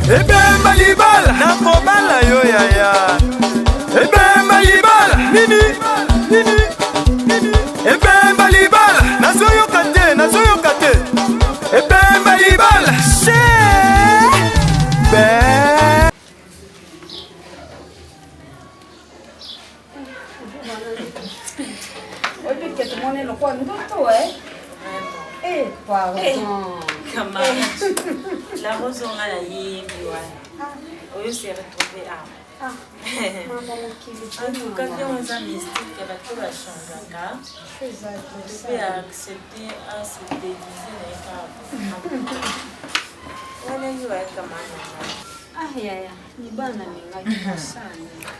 ebemba libala nakobala yo yaya ebemba libala nini ebemba libala nazoyoka te ebemba libala she Pardon. La rose on a la oui, s'est retrouvée à. En tout cas, on a mystique qui va tout la changer. Tu peux accepter à se déguiser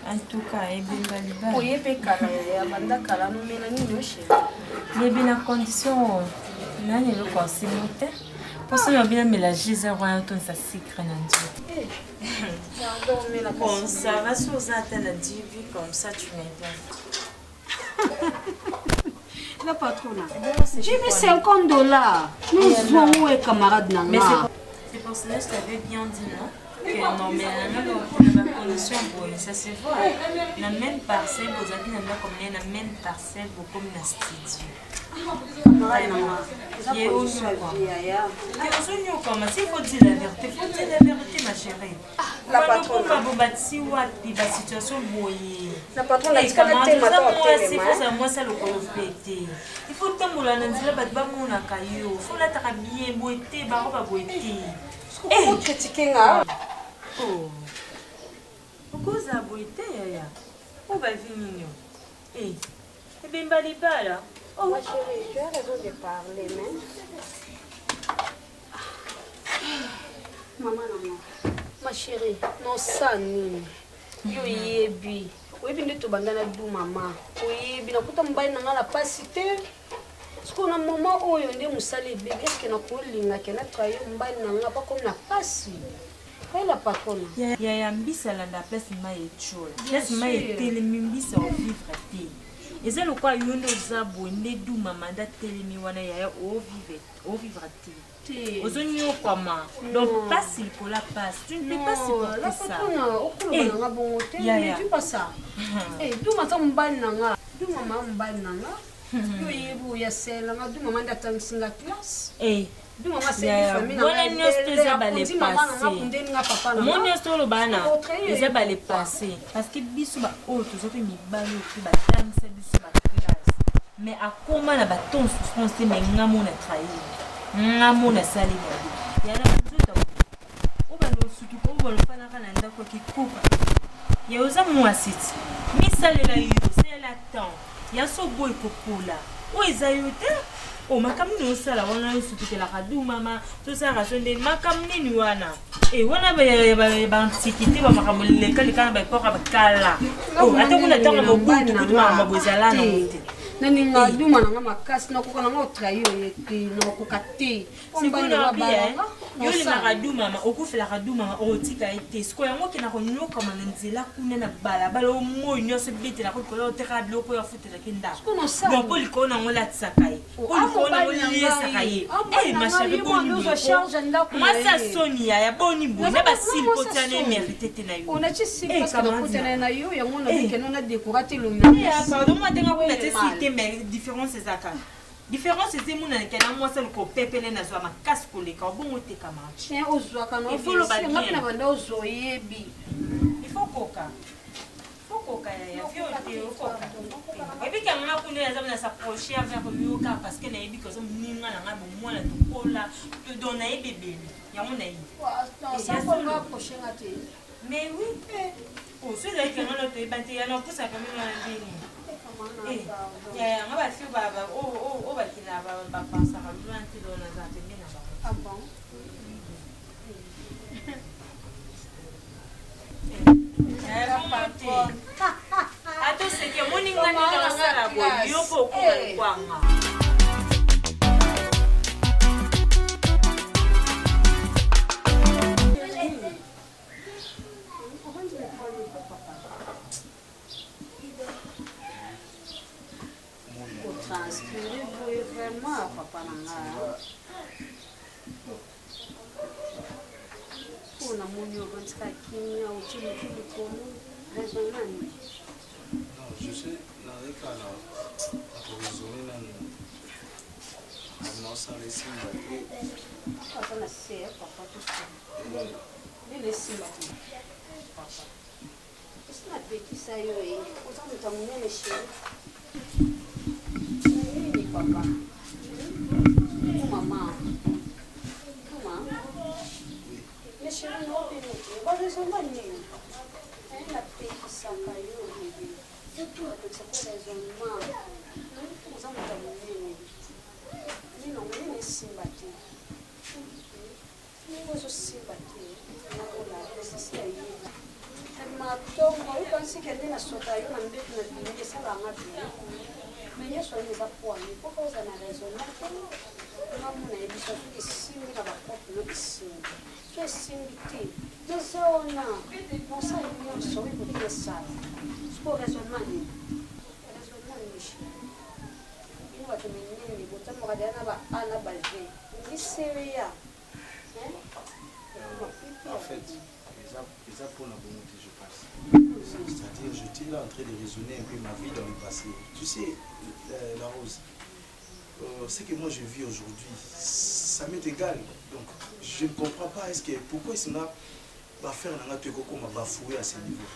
en tout cas, il y a condition. Nani le consimité parce que bien mélanger ça rend tout ça sucre bon ça va sous ça t'as dit comme ça tu m'aides la patronne j'ai mis $50 nous sommes où est camarade nanga c'est pour cela que je t'avais bien dit non que non mais la condition bon ça se voit la même parcelle vous avez la même parcelle pour comme la studio il faut dire la vérité, ma chérie. La patronne la situation la patronne il faut que tu oh ma chérie, tu as raison de parler, mais... Maman, non. Ma chérie, non, ça, non. Yo, yebi. Oui, bien, tu vas dans du maman. Oui, bien, tu vas dans la capacité. Parce qu'on a un moment où on est moussali, est-ce qu'on a collé, on a travaillé, on va dans pas comme la passe. La patronne. Il y a un bis à la place de ma échole. Place de ma échole, bis à vivre. Et c'est le quoi il y a des abonnés d'où maman d'a télémi wana ya au vivre aux oignons comme donc facile pour la passe tu ne peux pas supporter ça et tu pas ça et d'où maman mbali nanga d'où maman mbali nanga yo yebu ya sela nga d'où maman d'atteindre singa classe et d'où maman c'est famille voilà nous c'est pas les passer mon est le bana c'est pas les passer parce que bisu ba auto so que mi balo ki ba danse bisu ba mais à comment la bâton souffrance mais ngamo na trahir ngamo na sali ya na tout on va le surtout on va le faire na kananda ko ki coupa ya oza moi site mi sali la yo c'est la temps ya so boy kokula o ezayute o makamni osala wana surtout la kadu mama to ça rationner makamni ni wana e wana ba antiquité ba makamule kali kana ba ko ba kala o atakuna tanga mobutu kutuma mabozala na muti nani nga duma nga makasi na kokana nga otrayo yeti na kokate sikuna bia yoli na kaduma ma okufela kaduma otika ete siko yango kina ko nyoka manzela kuna na balabala o moyo nyose bete na ko ko teka biloko ya futela kinda bon poli ko na ngola tsakai poli ko na ngoli sakai eh ma chérie boni moi ça sonia ya boni bo na ba sil potane mérité te na yo on a ci sil parce que potane na yo yango na bikeno na décorater lo na pardon moi tenga ko na te mais différence c'est ça différence c'est mon que na moi c'est le pepele na zo ma casse pour les bon te camarade chien ozwa kana il faut le battre na banda ozoyebi il faut coca ya fiote coca et puis quand on a connu les hommes na s'approcher avec lui parce que na yebi que zo ninga na ngabo moi na tokola te donner bébé ya mon aïe ça on va approcher ngate mais oui oh celui qui on a te battre ya non pour ça comme on a dit nga bafi baba o bakina ba pensa ka lwa ntilo na za te ngena ba ah bon ato seke moninga ni na sala bo yo po ko kwanga transpirer vraiment papa nanga na moni obantika kimia otili kili komo raisonnable. Non, je sais, dans les cas là, pour raisonner, non, ça laisse papa na c'est papa tout ça. Mais laisse papa. C'est na petit ça yo et autant de t'amener les chéris. Oui papa. Maman. Les chéris non bien. Bon je suis pas né. Elle a payé ça caillou bébé. C'est tout avec ça pour raisonnement. Nous avons t'amener. Ni non ni sympathie. Ni vous sympathie. Na ola, c'est aí. Matongo, eu pensei que ele na sua caiu na mbete na dinheiro, essa lá na dinheiro. Mas eu só ia pôr ali, por causa da resonância, uma mulher só fica sim, na bacana, não sim. Que sim que na zona, não sai não só eu podia sair. Se for resonância, e não vai ter menino, botar uma cadeira na ana balde, que seria, né? En fait, ils pour la volonté, je pense. C'est-à-dire, j'étais là en train de raisonner un peu ma vie dans le passé. Tu sais, la Rose, ce que moi je vis aujourd'hui, ça m'est égal. Donc, je ne comprends pas pourquoi il va faire un acte comme bafoué à ce niveau.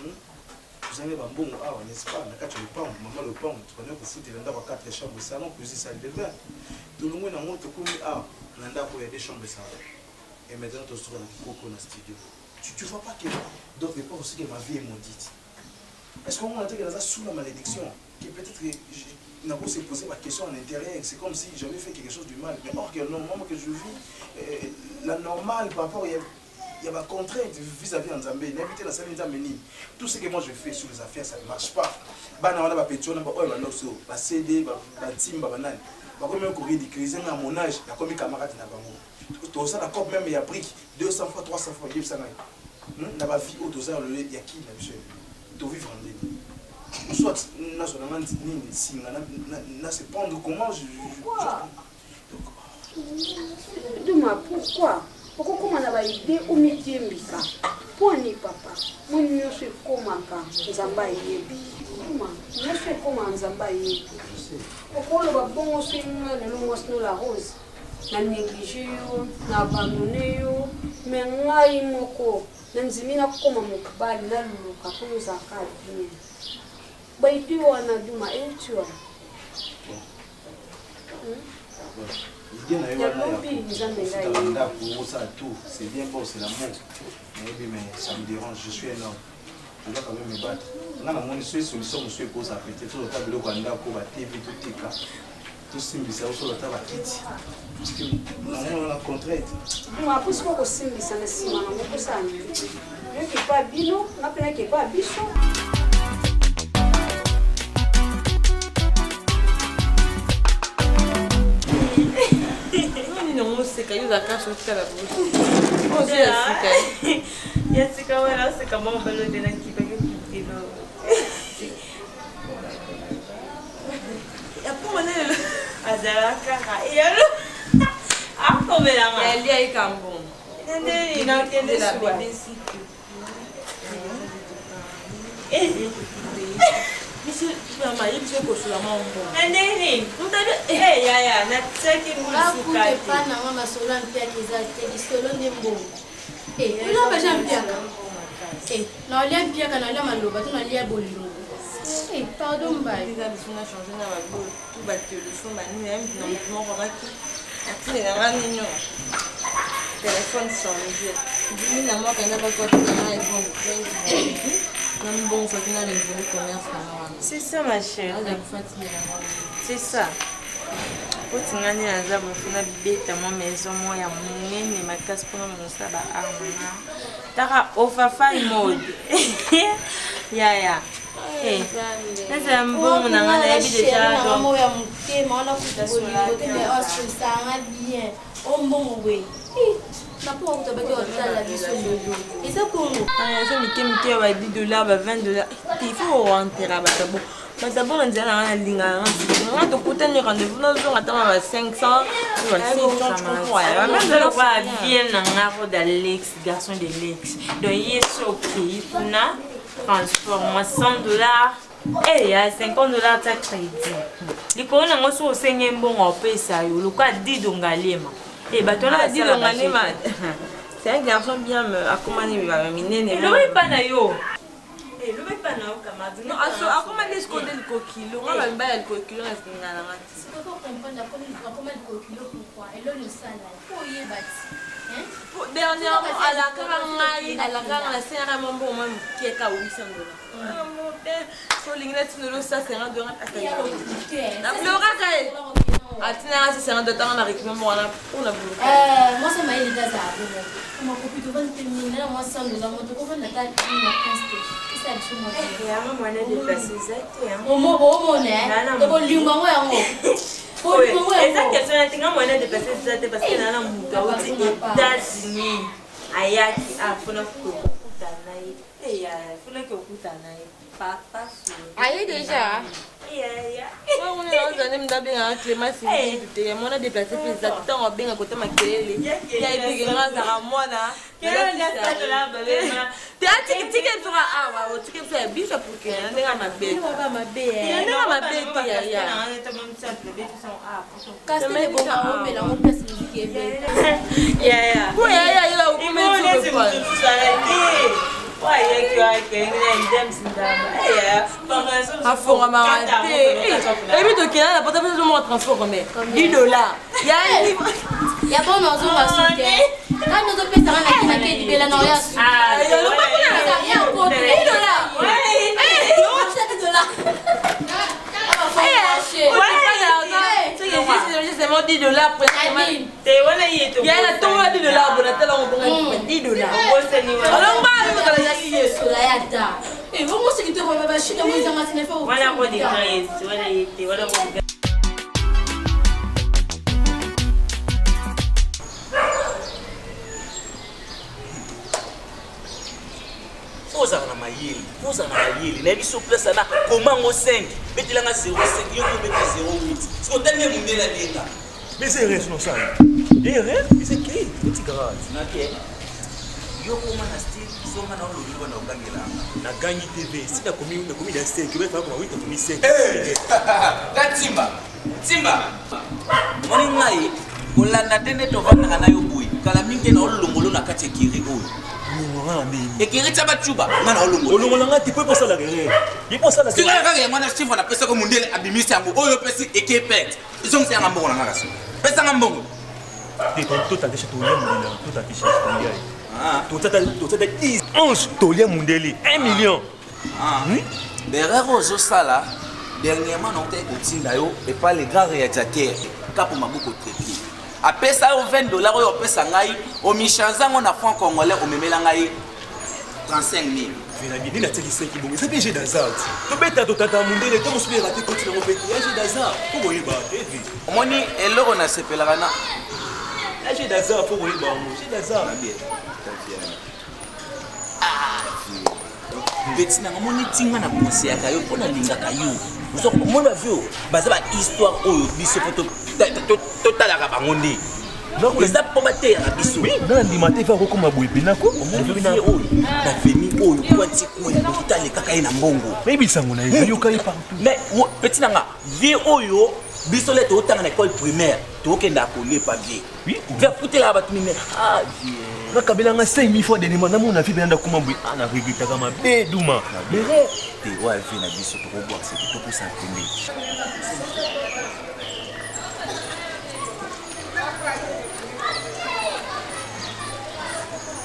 Vous avez un bon n'est-ce pas? Quand tu le pans, maman le pan, tu connais que foutre dans 4 chambres de salon, cuisine, salle de bain. Tout le monde a montré comme il y a des chambres de salon. Et maintenant, tu te trouves dans le studio. Tu ne vois pas que d'autres pas aussi que ma vie est maudite. Est-ce qu'on a été sous la malédiction? Que peut-être que je n'ai pas posé ma question en intérieur. C'est comme si j'avais fait quelque chose de mal. Mais or que normalement que je vis, la normale par rapport, il y a ma contrainte vis-à-vis de Nzambé. N'inviter la salle de tout ce que moi je fais sur les affaires, ça ne marche pas. On a des pétitions, on a CD, on timba, on a ridiculiser à mon âge, il y a comme camarade dans le tout ça, d'accord, même il y a brique 200 fois, 300 fois, il y a ça. Dans ma vie, il y a qui, monsieur? Tu vivre en ligne. Soit, c'est prendre comment je. Dis-moi, pourquoi? Pourquoi comment on a idée au métier Mika? Pourquoi ni papa? Moi, je suis comme un Zamba Yebi. Dis-moi, je suis comme un Zamba Yebi. Pourquoi le bon aussi, le la rose? Na négligé yo, na abandonné yo, mais ngai moko, na nzimina koma mukubali na luluka kuza kadi. Baiti wana duma etwa. C'est bien beau, c'est l'amour. Mais ça me dérange, je suis un homme. Je dois quand même me battre. On a une solution, monsieur, pour ça. Peut-être que le tableau pour la TV, tout est là. Tout simbisa sur la table parce que on a contrainte. Moi pour ce que simbisa na sima na mo ça. Je qui pas bino, na pena qui pas biso. Non, c'est que you a caché au tala. Oh, c'est il y a ce que voilà, c'est comment on va le donner qui peut que Azaraka yalo akomela nga elia ikambo nende inakende la BBC Monsieur mama yitse ko sula mambo nende mutabe yaya na tseki musuka te pana mama solo mpia kizate disolo ndembo ula ba jampia na lia mpia kana lia maloba tuna lia bolilo pardon, bah. Les habitudes ont changé dans la boue. Tout va te le fond, bah, nous, même, dans le mouvement, on va qui. Après, les gens, mignon. Téléphone sans les yeux. Du coup, la moi, quand on a pas quoi, ils vont le même bon, ça vient les volets commerce. C'est ça, ma chère. C'est ça. Quand tu as dit à Zab, on a bête à ma maison, moi, il y a mon et ma casse pour nous, ça va armer. Tara, au fafa, il mode. Ya. Sasa mbongo na ngana yebi déjà maman ya mutema ona kubolimo te mais on se sanga bien o mbongo we na pour to beki otala biso lolo eza kongo ah so mike ba $10 ba $20 il faut rentrer là-bas bon Mais d'abord, on dirait un lingard. On te coûte un rendez-vous, nous attendons à 500, 600, je comprends. Même de l'autre, bien un d'Alex, garçon de Lex. Donc, il est choqué. On a transformé $100. Et il y a $50 de crédit. Les colons ont reçu au 5e bon en paye ça. Le cas dit d'Ongalema. Et bah, tu as dit d'Ongalema. C'est un garçon bien accompagné. Il va miner. Il n'est pas naïo. Le mec pas non camarade. Non, comment est-ce qu'on dit le coquille? On va le coquille, on est dans la c'est pas pour comprendre comment le coquille pourquoi. Et là le salade. Pour y bâti. Hein? Dernièrement à la carte la serre mon bon même qui est à $800. Ah mon père, sur l'internet nous le ça c'est $1 à Il y a le cœur. La flora Atina c'est $1 on a récupéré moi là on a voulu. Moi ça m'a aidé à ça. Comment copie de 20 terminer moi $100 moi te comprendre la taille une instance. Il y a un moyen de passer ça. Au mot, né? Tô bolinho mal é amor. Essa questão é tem um moyen de passer ça parce que na muda o États-Unis ayaki afuna kukuta naye. Funa que okuta naye. Papa. Aí déjà. On est dans un bébé en Clémence. On a déplacé plus de temps bien à côté de ma télé. Il y a eu des grands à moi là. Tu as ticket pour un ticket pour un biche pour que on est à ma bête. On est à ma bête. Castel bon on met la on place musique et belle. Posa na mayeli. Na biso place na comment au 5. Betela nga 05, yo ko beta 08. Siko tande mundela lenga. Mais c'est responsable. Et rien, c'est qui? Petit garage. OK. Yo ko mana style, so mana lo libo na okangela. Na gangi TV, si na komi da style, que va pour 8 komi 5. Eh. Timba. Moni ngai. Kolanda tende to vanga na yo boy. Kala mingi na olongolo na kati ekiri oyo. Ekiri taba chuba ngana olongolo. Olongolo ngati pe pour ça la guerre. Il pour ça la. Tu vas regarder mwana chief na pesa ko mundele abimisi yango oyo pesi ekepet. Izong se ngambongo na ngaka so. Pesa ngambongo. Des tout à déchet tout tout à déchet tout à 10 11 tolia mundele 1 million. Oui. Derrière ozo sala dernièrement on t'a kotinda yo et pas les grands réalisateurs kapo mabuko trepi. Apesa yo $20 oyo pesa ngai o michanzango na franc congolais o memela ngai 35 000. Vena bien na teki 5 bon c'est péché d'hazard. To beta to tata mundele to musubira rater continue mo beta péché d'hazard. Ko boyeba evi. Omoni eloko na sepelaka na péché d'hazard pour boyeba mo. Péché d'hazard. Betina ngomoni tinga na conseil akayo pona lingaka yo. Vous mona ba vio baza ba histoire oyo biso photo total ka bangondi. Non, les a pombaté à biso. Oui, dans dimate va ko ma boy penako. Omoni oyo na femi oyo kwa tiko ni totale kaka ina mbongo. Mais bisango na yo kai partout. Mais betina nga vie oyo biso le to tanga na école primaire to kenda ko le pas vie. Oui, vers foutre la batumine. Ah vie. Na kabela nga 5000 fois de demande na mona fi benda kuma boy ana regita kama be duma. Mais te wa vie na biso to ko boire c'est tout pour ça tomber.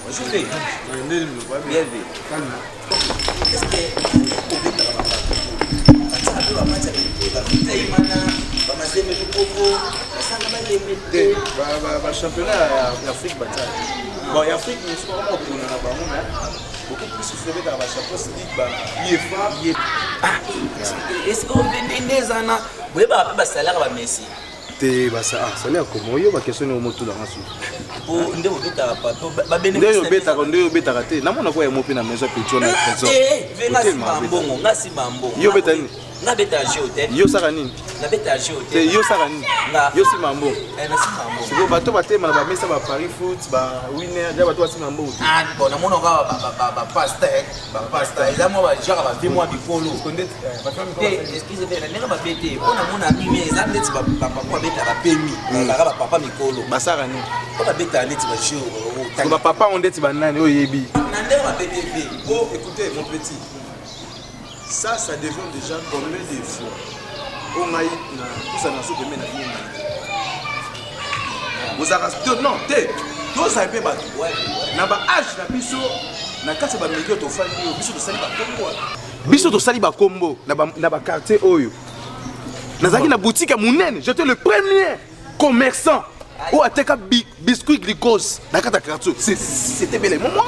Je vais. Bien vu. Est-ce que championnat d'Afrique bataille. Bon, l'Afrique, nous sommes vraiment pour beaucoup plus souffrés dans la Champions League. Est-ce qu'on vient des années? Oui, bah, salaire va Messi. Te basa salaire comment yo ba question au moto dans asu. Pour ndé obeta papa ba bénéfice. Ndé obeta raté. Na mona ko ya mopi na maison petit na maison. Venga si bambongo, ngasi bambongo. Yo beta ni. nga beta jeu hotel Yo saka nini? na beta jeu C'est hotel yo saka nini? nga Yo si mambo. na si mambo Siko bato batema na ba mesa ba Paris foot ba winner ja bato basi mambo. ah bon na mona ka ba pasteur eza mo ba genre ba vie moi bikolo excusez-moi na nenga ba bete pona mona mimi eza ndeti ba papa beta ba pemi na ba papa mikolo Basaka nini? ko ba beta ndeti ba jeu Siko ba papa on ndeti ba nani oyebi. na ndenge ba bete be Oh, écoutez, mon petit, ça devient déjà combien de fois on a eu tout ça dans ce domaine. Vous avez non, tout ça est pas battu. Na ba âge na biso na kati ba milieu to fali biso to sali ba kombo. Biso to sali ba kombo na ba quartier oyo. Nazaki na boutique à Mounene, j'étais le premier commerçant où ateka biscuit glucose na kata quartier. C'était bel et moi.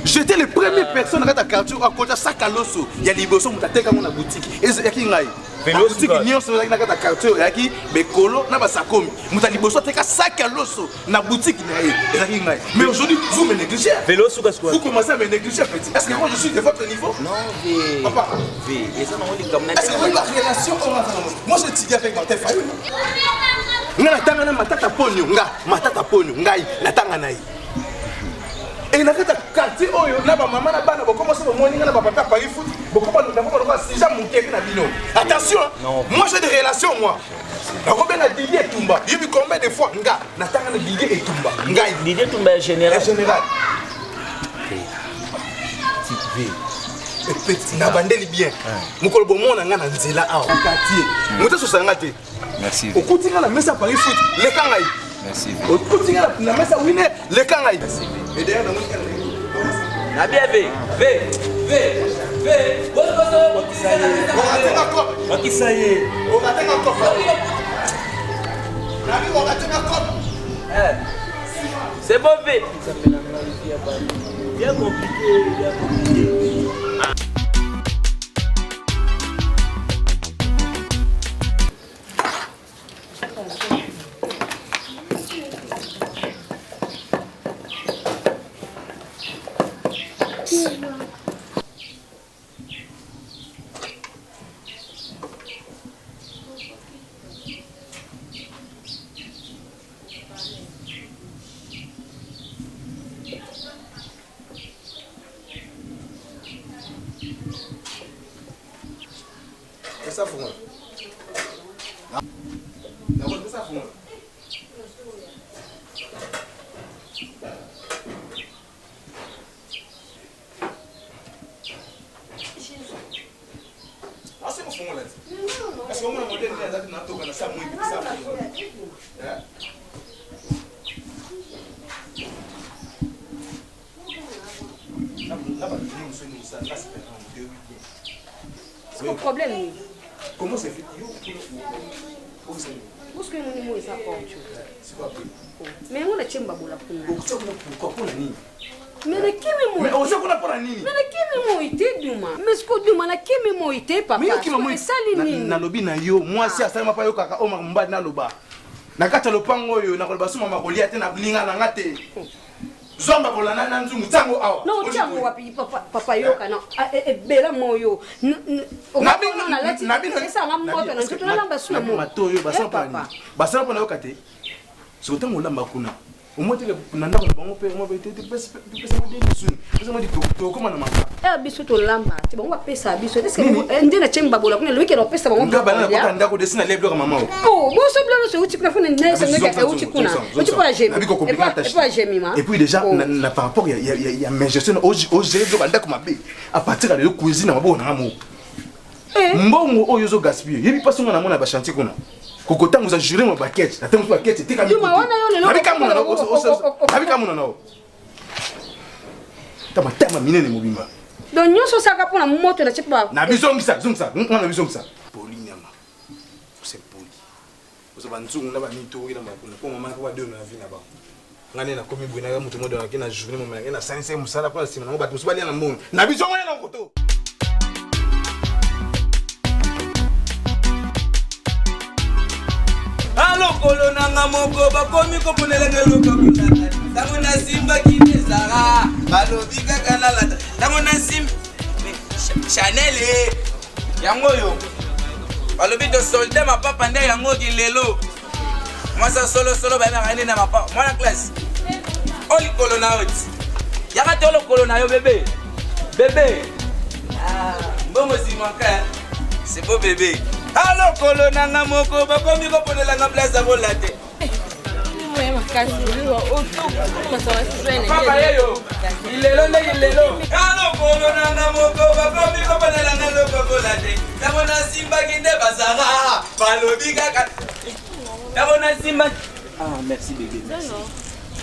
J'étais le premier personne à la quartier à côté de Sakaloso. Il y a des bosses qui ont dans la boutique. Et il y a qui n'a boutique qui dans la quartier. Il y a qui Bekolo na basakomi. Muta liboso teka Sakaloso na boutique n'a. Mais aujourd'hui vous me négligez. Vélo sous quoi? Vous commencez à me négliger petit. Est-ce que moi je suis de votre niveau? non Papa. et ça non comme Est-ce que vous avez la relation? Moi je dis avec Martin Fayou. Nga natanga na matata ponyo nga matata ponyo ngai natanga nayi. Et na kata quartier oyo na ba maman na bana ba commencer ba moni na ba papa Paris foot beaucoup na ba si jamais mon na bino. Attention, moi j'ai des relations moi. Na ko ben na Didier Tumba. Il dit combien de fois nga natanga na Didier et Tumba. Ngai Didier Tumba général général. Petit na bandeli bien. Mukolo bomo na nga na nzela awa quartier. Moto so sanga te. Merci. Okutinga na mesa Paris foot le kangai. Merci. Okutinga na mesa winner le kangai. Et derrière na bien ve c'est bon ve bien compliqué ça fond. D'abord ça fond. Ah c'est mon fond là. Parce que moi mon modèle là na toka na ça muito ça. C'est un problème. Comment c'est fait? Parce que nous sommes ça porte. C'est quoi? Mais on a chemba bola pour. Pourquoi pour nini? Mais na kimi mo. Mais on sait qu'on a pour nini? Mais na kimi mo ite duma. Mais ce que duma na kimi mo ite papa. Mais kimi mo sali nini? Na lobi na yo, moi si asala mapa yo kaka o mbadi na loba. Na kata lopango yo na koloba suma makolia te na blinga na ngate. Zomba bolana na nzungu tango awa. Non, tango wapi papa yo kana. Bela moyo. Nabi ça nga moto na ntutu na lamba suna mo. Mato yo basala pa ni. Basala pa na yo kate. So tango lamba kuna. Umote na ndako bango pe mo bete pesa mo de suni. Pesa mo di to koma na maka. Biso to lamba. Ti bango pesa biso. Est-ce que ndina chemba bola kuna loike no pesa bango. Ngaba na kota ndako de sina leblo kama mama. Oh, bon so blo so uti kuna funa nesa ngeka uti kuna. Uti kwa jemi. Et pas jemi ma. Et puis déjà na par rapport il y a mes gestion au gérer do ndako mabe. À partir de cuisine na mabo na mo. Mbongo oyo zo gaspiller. Yebi pas songa na mona ba chantier kuna. Kokota muza juré mo baquette. Na tango baquette tika mi. Duma wana yo lelo. Abika muna na. Abika muna na. Tama minene mobimba. Donc nyonso saka pona moto na chipa. Na bizongisa, zongisa. Na bizongisa. Poli nyama. C'est poli. Ozo banzungu na ba mito ina makuna. Po mama ko ba deux na vie na ba. Ngane na komi bwina ga mutu modo na kina journée mo na sanise musala kwa sima na ba musu bali na mbongo. Na bizongo na koto. Allo kolonanga moko bakomi ko punelenge lokakuna. Tango na simba kinezara. Balobi kaka na lata. Tango na simba Shani Chanel yango yo balobi to solde mapapa nde yango kilelo mwasa solo bayaka nde na mapapa mwana classe olikolo na oti yaka te olokolo na yo bébé mbongo simaka c'est beau bébé alokolo nanga moko bakomi koponelanga place akola te papa yeyo ilelo nde ilelo alokolo nanga moko bakomi koponelanga lokokola te yango nasimbaki nde bazara balobi kaka yango nasimbaki merci bébé merci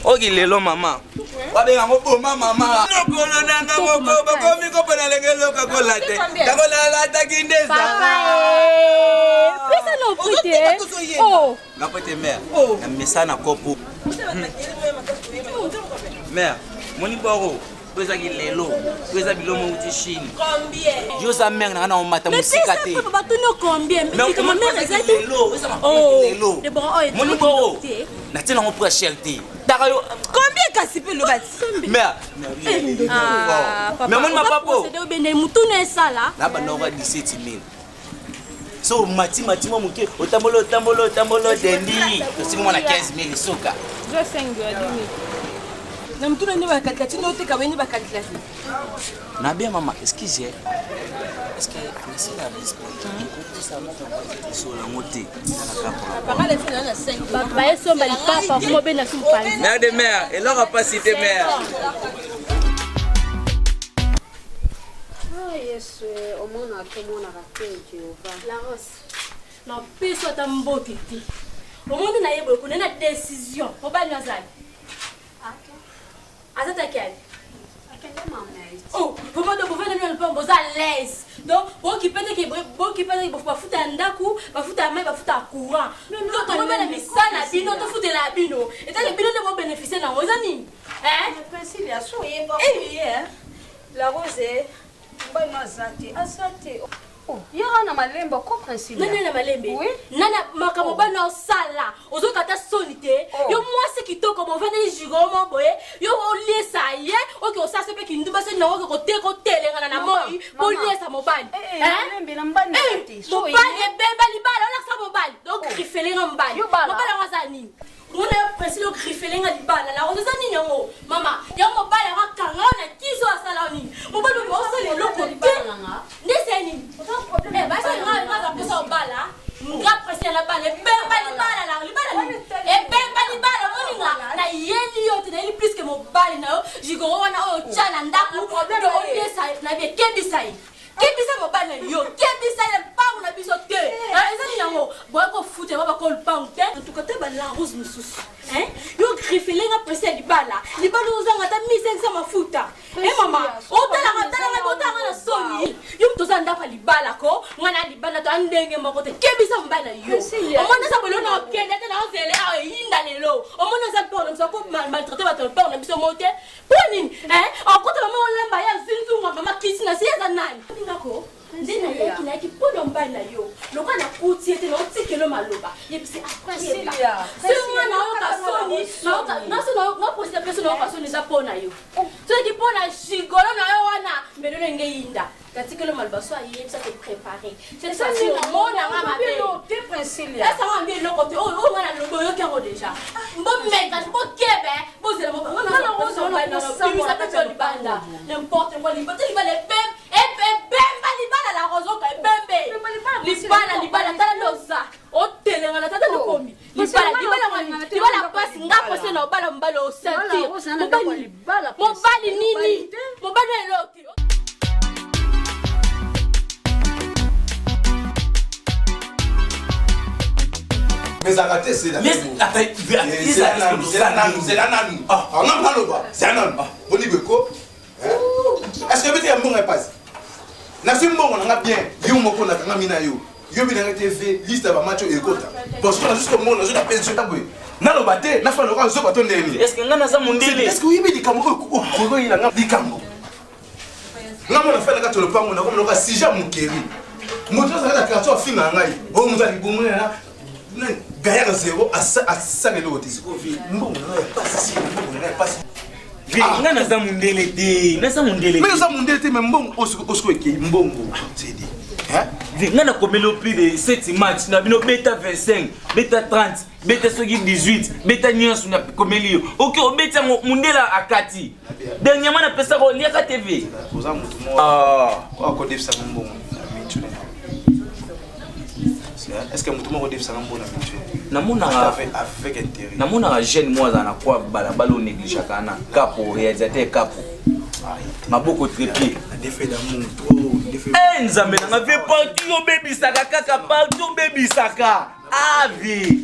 oki lelo mama wabenga ngoboma mama lokolo nanga moko bakomi kopona lenge lokokola te yango nalataki nde zara pesa no prite oh ngapote mère na mesa na kopo mère moni boro ezaki lelo eza bilomo uti Chine Combien? yo za mère na omata musika te papa batuno combien mais comment mère ezaki lelo eza lelo de bon oh moni boro na tina on pour cherté dakayo Combien kasi pe lo bati? mère papa mais moni mapapo c'est de bene mutuna esala na banora 17000 so mati mo muke otambolo dendi osiko mona 15000 soka Je 5 dollars 10 000. Na mtuna ni bakati no te kaweni bakati. na bien maman excusez est-ce que merci la respect ça m'a fait sur la montée Parole est na 5 dollars. papa eso mbali papa mo bena sumpanzi mère de mère et leur capacité mère Yesu omona tomonaka te Jehova. la rose na peso ata mbote te omonde na yebo kunena décision obani azali azataki ali Akende mama iti. oh papa do bovena ni alpa mboza l'aise donc bokipete bafuta ndaku bafuta mai bafuta courant donc tomobela misana bino tofutela bino etali bino nde bobénéficie nango eza nini Priscilla so yeba La Rose mbano azate. Oh, yara na malemba ko Priscilla. nani na malembe Oui. nana makambo bana osala ozokata soni te yo mwasi kitoko movandeli jigomo boye yo oliesa ye oke osase mpe kindumba seni nango oke kotelengana na moi poliesa mobali Malembe na mbani ati. So mobali ebemba libala olakisa mobali donc grifelenga mobali mobali yango aza nini mona yo Priscilla ogrifelenga libala na oza nini yango mama yango mobali yango akanga na kiso asala nini mobali osala eloko te nde se nini basi nga pesa obala nga Priscilla na bala ebemba libala na libala nini ebemba libala moninga na yeli yo te na yeli plus que mobali na yo jigoro wana oyo tya na ndaku do oliesa na bie kebisa ye kebisa mobali na yo kebisa ye mpango na biso te eza nini yango boya kofute ba bakolo mpango te entuka te balarose mosusu yo grifelenga Priscilla libala ozanga ata 1500 mafuta mama otalanga na soni yo toza ndako libala ko ngana libala to andenge moko te kebisa mobali na yo omona sa bolo na okende te na ozele awo yinda lelo omona sa peur na biso ko maltraiter bato peur na biso mote po nini okota mama olamba ya zinzunga mama kisi na siya za nani ngako ndena yaki na yaki podo mobali na yo loka na kuti ete na otikelo maloba yebisi Priscilla. singa na oka soni na posita peso na oka soni eza po na yo soki mpo na shigolo na yo wana mbelo nenge yinda katikelo maloba so ayebisa te préparé cette fois-ci omonanga mabe Te Priscilla. esanga mbi eloko te oyo ngana lobo oyoki yango déjà mbomeka bokebe bozela mobimisa mpe to libanda n'importe quoi libala ebemba libala la rozoka ebembe libala tala loza otelengana tata lokomi libala pasi nga pose na obala mobali osentir mobali nini mobali eloki Mais arrêtez, c'est la même. C'est la nanu. Ah, on a pas le bas. C'est un homme. On y veut quoi? Est-ce que vous avez un bon repas? N'a pas bon, on a bien. Yo moko na kanga mina yo. Yo bi na TV liste ba macho ekota. Parce que jusqu'au moment où on a pensé taboué. Na lo baté, na fa lo ka zo bato ndeni. est-ce que ngana za mundele Est-ce que oui bi dikambo ko ko ina nga dikambo. Ngamo na fa na ka tolo pango na ko lo ka sija mukeri. Moto za ka ka to finga ngai. Bo muza libumu na Gaya zéro à ça les lotis. Bon, pas si, pas nga naza mundele te naza mundele mais oza mundele te mais mbongo osiko eke mbongo tedi nga nakomeli o plus de 7 match na bino beta 25 beta 30 beta soki 18 beta nyonso na komeli yo oke obeti yango mundela akati dernièrement napesaka oliaka tv oza motu moko akodefisaka mbongo na mitune est-ce que motu moko odefisaka mbongo na mitune avec intérêt namonaka jeune mo aza na kwa balabala onégligeaka na kapo réalisateur kapo maboko trépied nzambe nanga ve partout obebisaka kaka partout obebisaka ave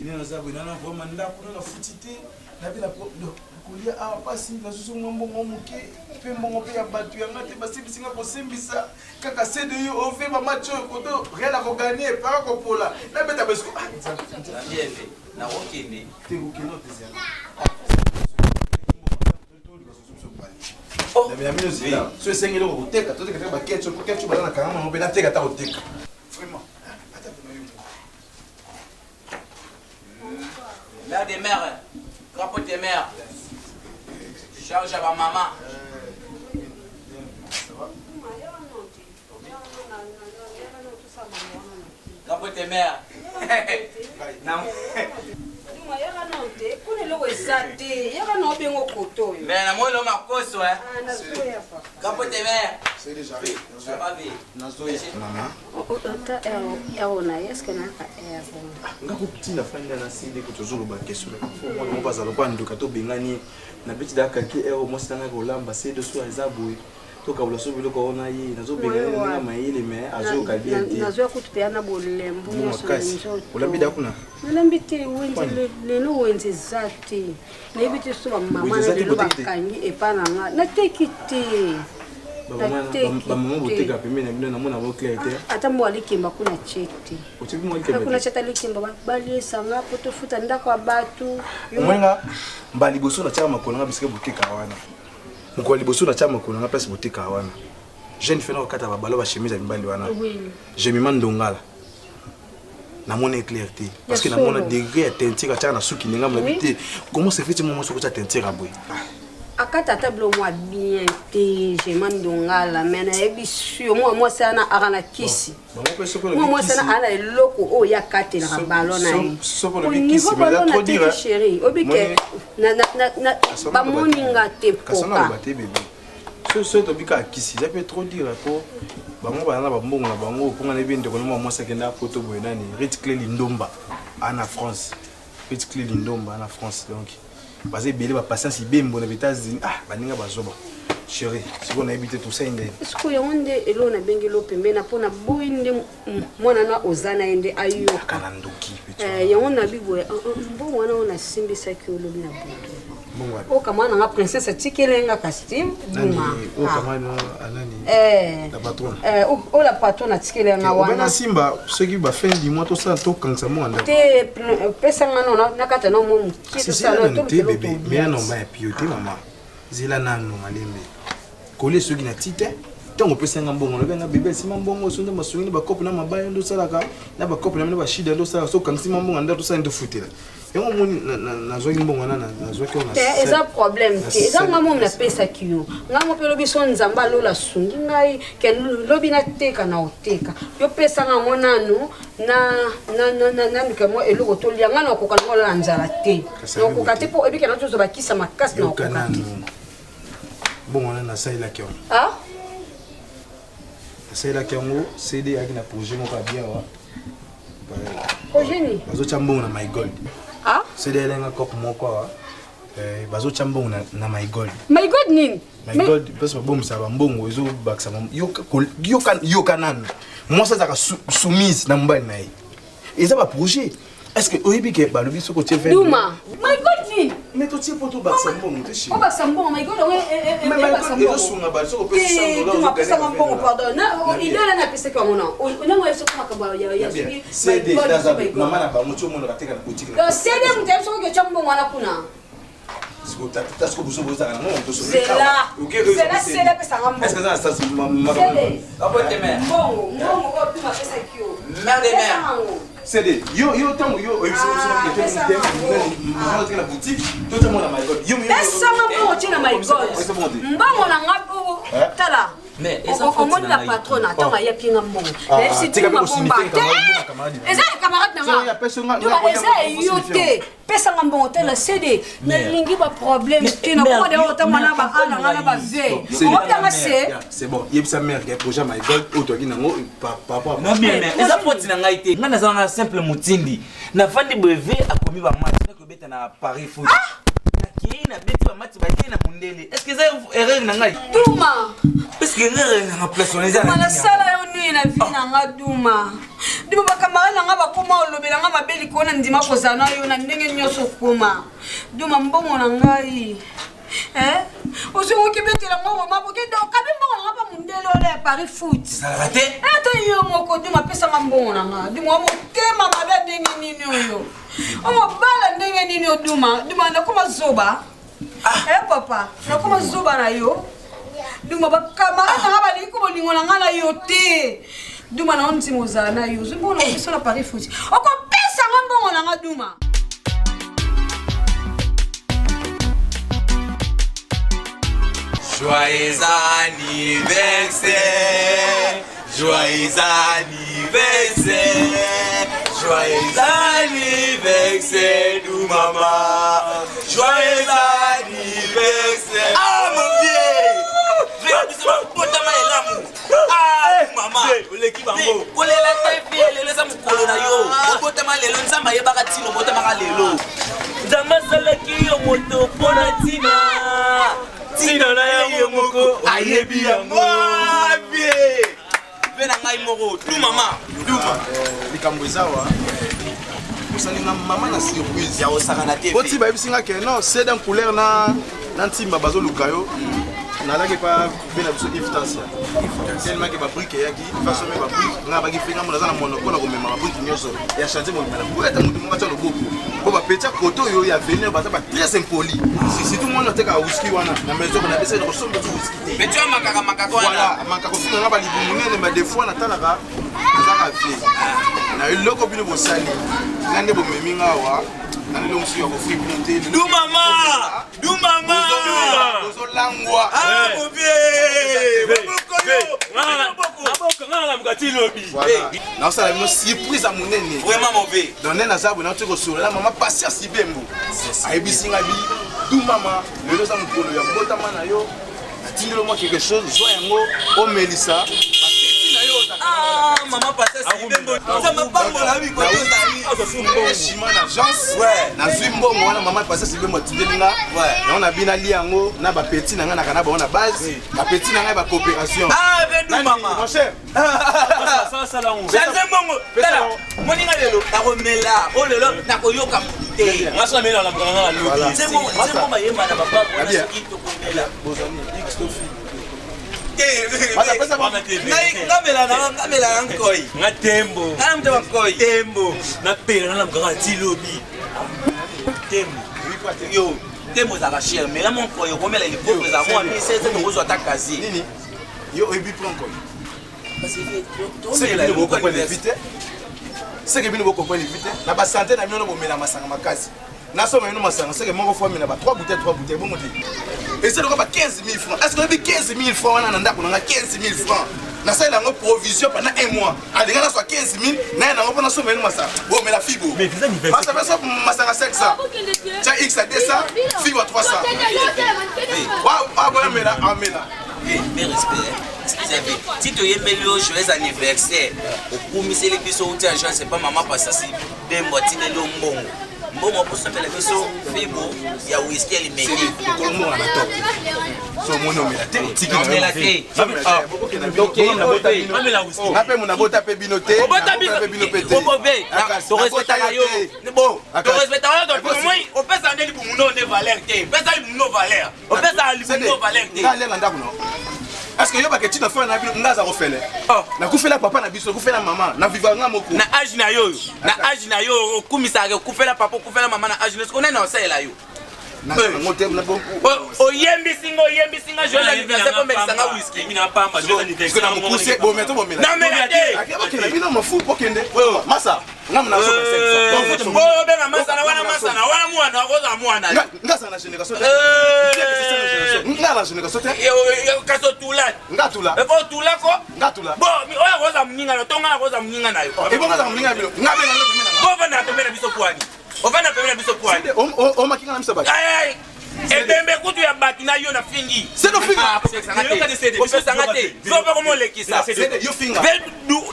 kolia awa pasi nazozonga mbongo moke mpe mbongo mpe ya bato yanga te basimbisinga kosembisa kaka sede yo ove bamatch oyo koto rien akoganie paka kopola nabeta besiko nakokende so esengeli kokoteka toteka baketso baza na kanga mango mpe nateka ata koteka vraiment mère des mères capote des mères charge à ma maman capote des mères mais na moi l'homme à cause capote des mères ngakotina fanda na side ko tozoloba question mwana mo bazala kwa nduka to bengani na beti da kaki ero mo sanga ko lamba side so azabu to ka bula so biloko ona ye nazo bengani na mayele mais azo ka bien te nazo kutupeana bolembu nso olambi da kuna nalambi te wenze lelo wenze zati na ibiti so mama na lelo bakangi epana nga na tekite bamama boteka pembeni na bino namona boclair te ata mbo alikemba kuna chete kuna chete alikemba baliesanga po tofuta ndako ya bato mwenga mba liboso na tiaka makolo nga bisike boteka wana mokolo liboso na tiaka makolo nga place boteka wana jeune fena kokata babalo bachemise ya mibali wana je mima ndongala namona éclair te parce que namona degré ya teinture atiaka na suki ndenge mlabi te comment se fait momo soko tia teinture aboye akata tablo moi bien te je mandongala mena ebisio moi sana arana kisi moi sana ana eloko o ya kate na balo na yi soko le kisi mais là trop dire chérie obike na ba moninga te poka so to bika kisi ça peut trop dire ko bango bana ba mbongo na bango ko ngana binde ko moi ça kenda poto boy nani recycler lindomba en France recycler lindomba en France donc parce que belé ba patience ibembo na États-Unis baninga bazoba chérie si on a habité tout ça inde est-ce que yonde elo na bengelo pembena pona boinde mwana na ozana ende ayo kana ndoki yona bibo bon wana ona simbisa ki olobi na bondo o kama na princesse tikelenga costume buma o kama na anani la patronne o la patronne tikelenga wana na simba ce qui va faire du mois tout ça to kansa mo anda te pesanga no na kata no mo c'est ça to bébé mais non ba pioté maman zila nanu malembe kole soki na tite tango pesanga mbongo na bébé sima mbongo sonde masungini ba couple na mabaya ndo salaka na ba couple na ba shida ndo salaka so kansi mbongo ndo ça ndo futela yango moni na zoki mbongo na zoki ona te eza problème te eza ngamo na pesa kiyo ngamo pe lobi so nzamba lola sungi ngai ke lobi na teka na oteka yo pesa ngamo nanu na mikamo eloko to lianga na koka ngola nzala te no kokate po ebike na tozo bakisa makasi na kokate bongo na saila kiyo saila kiyo CD aki na projet moko bien wa projet ni bazo chambongo na my gold CD elenga kop moko wa bazo chambongo na my gold nini my gold parce que bom ça ba mbongo ezo baksa yo kanan moi ça zaka soumise na mbali na ye eza ba projet est-ce que oyebi ke ba lobi soko tie vendre Duma my god ni mais to tie poto baksa mbongo te chi o baksa mbongo my god baksa mbongo ezo sunga ba soko pesa $100 tu baksa mbongo pardon na il est là na pesa kwa mona ona mo yeso kuma kabwa ya subi c'est dans maman na ba moto mo na kateka na boutique na c'est dem tem soko ke chambongo wana kuna est-ce que vous avez un nom c'est là c'est là pesa mbongo est-ce que ça ça maman capote des mères mbongo ko tu ma pesa kio mère des mères c'est des yo tango yo na boutique tout le monde na my god yo pesa mbongo tina my god c'est bon. Mbongo na ngapo tala. Mais on la patronne attends ya pinga mbongo. Mais si tu m'as bomba. Eza camarade na nga. Eza yote. Pesa mbongo tala CD. Na lingi ba problème kina ko de otamana ba ana ngana ba ve. C'est bon. Yebisa mère qui projet my god otoki nango papa. Non bien mais eza poti na ngai te. Ngana za na simple mutindi. Na fandi beve akomi ba match na ko beta na Paris foot. Na beti ba match ba na mundele. Est-ce que ça erreur na ngai? Duma. Est-ce que erreur na personnaliser? Mala sala yo ni na vie na nga Duma. Duma ba kamara na nga ba koma olobela nga mabeli ko na ndima ko zana yo na ndenge nyoso koma. Duma mbongo na ngai. Ozo ki betela ngo mabo ke do kabi mbongo na ba mundele ole Paris foot. Ça raté? Ata yo moko Duma pesa nga mbongo na nga. Duma mo tema mabe ndenge nini oyo. Omo bala ndenge nini Duma. Duma na kuma zoba. Papa, na kuma zoba na yo. Duma ba kamara na ba liko bolingo na ngala yo te. Duma na onti moza na yo. Zumbo na biso na Paris foot. Oko pesa nga mbongo na nga Duma. Joyeux anniversaire, joyeux anniversaire, joyeux anniversaire, nous maman, joyeux anniversaire. Ah mon vieux, regarde ça, potama elamu. Ah maman, oleki bango. Kolela tefi, lelo sa mukolo na yo. Potama lelo nzamba yebaka tino, potama lelo. Nzamba salaki yo moto pona tina. Tina na yango moko ayebi yango bien. Bena ngai moko tu mama Duma likambo ezawa osalinga mama na surprise ya osakana te oti bayebisinga ke non c'est d'un couleur na ntimba bazoluka yo nalaki pa bena biso iftasia tellement que babrique yaki façon me babrique nga baki fenga mona za na monoko na komema babrique nyonso ya chantier mo mena pour être mutu monga tsa loboko bo ba petia koto yo ya venir bata ba très impoli si tout le monde teka whisky wana na maison na bese ko somba tu whisky te mais tu as makaka wana voilà makaka finga nga ba libumune mais des fois na talaka azaka fi na iloko bino bosali ngande bo meminga wa nani lo msuya ko free planté du mama ozolangwa ah mon vieux na osala bino surprise a monene vraiment mauvais donne na zabu na tiko solo la mama pasia sibembo ayebisinga bi du mama lelo za mukolo ya mbotama na yo atindelo moi quelque chose zo yango o melisa ah maman passait si bembo ça m'a pas mon ami quoi chima na agence ouais na zwimbo mwana maman passait si bembo tindelinga ouais na on a bina li yango na ba petit na nga na kana ba on a base ba petit na nga ba coopération ah ben maman mon cher ça la on j'aime bongo tala moninga lelo ta komela o lelo na koyoka te ngasa mela la ngana lobi c'est bon mayema na papa bona soki to komela bozani xtofi ngamela nkoi nga tembo ngana mtu wa nkoi tembo na pela na mkaka tilobi tembo yo tembo za cher mais là mon nkoi komela ilipoko za moi mais c'est que vous attaque quasi nini yo ebi prend nkoi parce que c'est que vous comprenez vite c'est que vous comprenez vite na ba santé na mino bomela masanga makasi na so mino masanga c'est que moko fois mena ba 3 bouteilles bon moti et c'est donc pas 15 000 francs est-ce que vous 15 000 francs wana na ndako na 15 000 francs na ça il a une provision pendant un mois alinga na soit 15 000 na na ngopona so mino masanga bon mais la figo mais vous avez ça fait ça masanga 500 tiens x à 200 figo à 300 waouh mela amela mais respect si tu es meilleur joyeux anniversaire au commissaire les biso uti agent c'est pas maman parce que c'est bembo tine lo mbongo mbongo pour se faire biso fibo ya whisky elle meni ko mo na top so mo no mela te tiki na mela te amela whisky ngape mo na bota pe binote pe binote obove to respecta yo bon to respecta yo to moi o pesa ndeli bu muno ne valeur te pesa li muno valeur o pesa li muno valeur te nga lenga ndako no est-ce que yo ba ke tina fa na bino ngaza ko fele na kufela papa na biso kufela mama na viva nga moko na âge na yo okumisa ke kufela papa kufela mama na âge ne skone na osela yo na ngote na bon oyembi singa joyeux anniversaire comme sanga whisky mina pamba joyeux anniversaire na mukuse bo meto bo mela na mela te akeba ke na bino mafu pokende masa ngam na so ba 500 bo benga masana wana mwana koza mwana ngasa na génération ngala la journée ka sote kaso tula ngatula e ko tula ko ngatula bo oya koza mninga na tonga koza mninga nayo e bonga za mninga bilo ngabe na lo bo vana pemena biso kwani ovana pemena biso kwani o makinga na msaba ay ebembe kutu ya batu na yo na fingi c'est no finga oso sangate zoba komo lekisa yo finga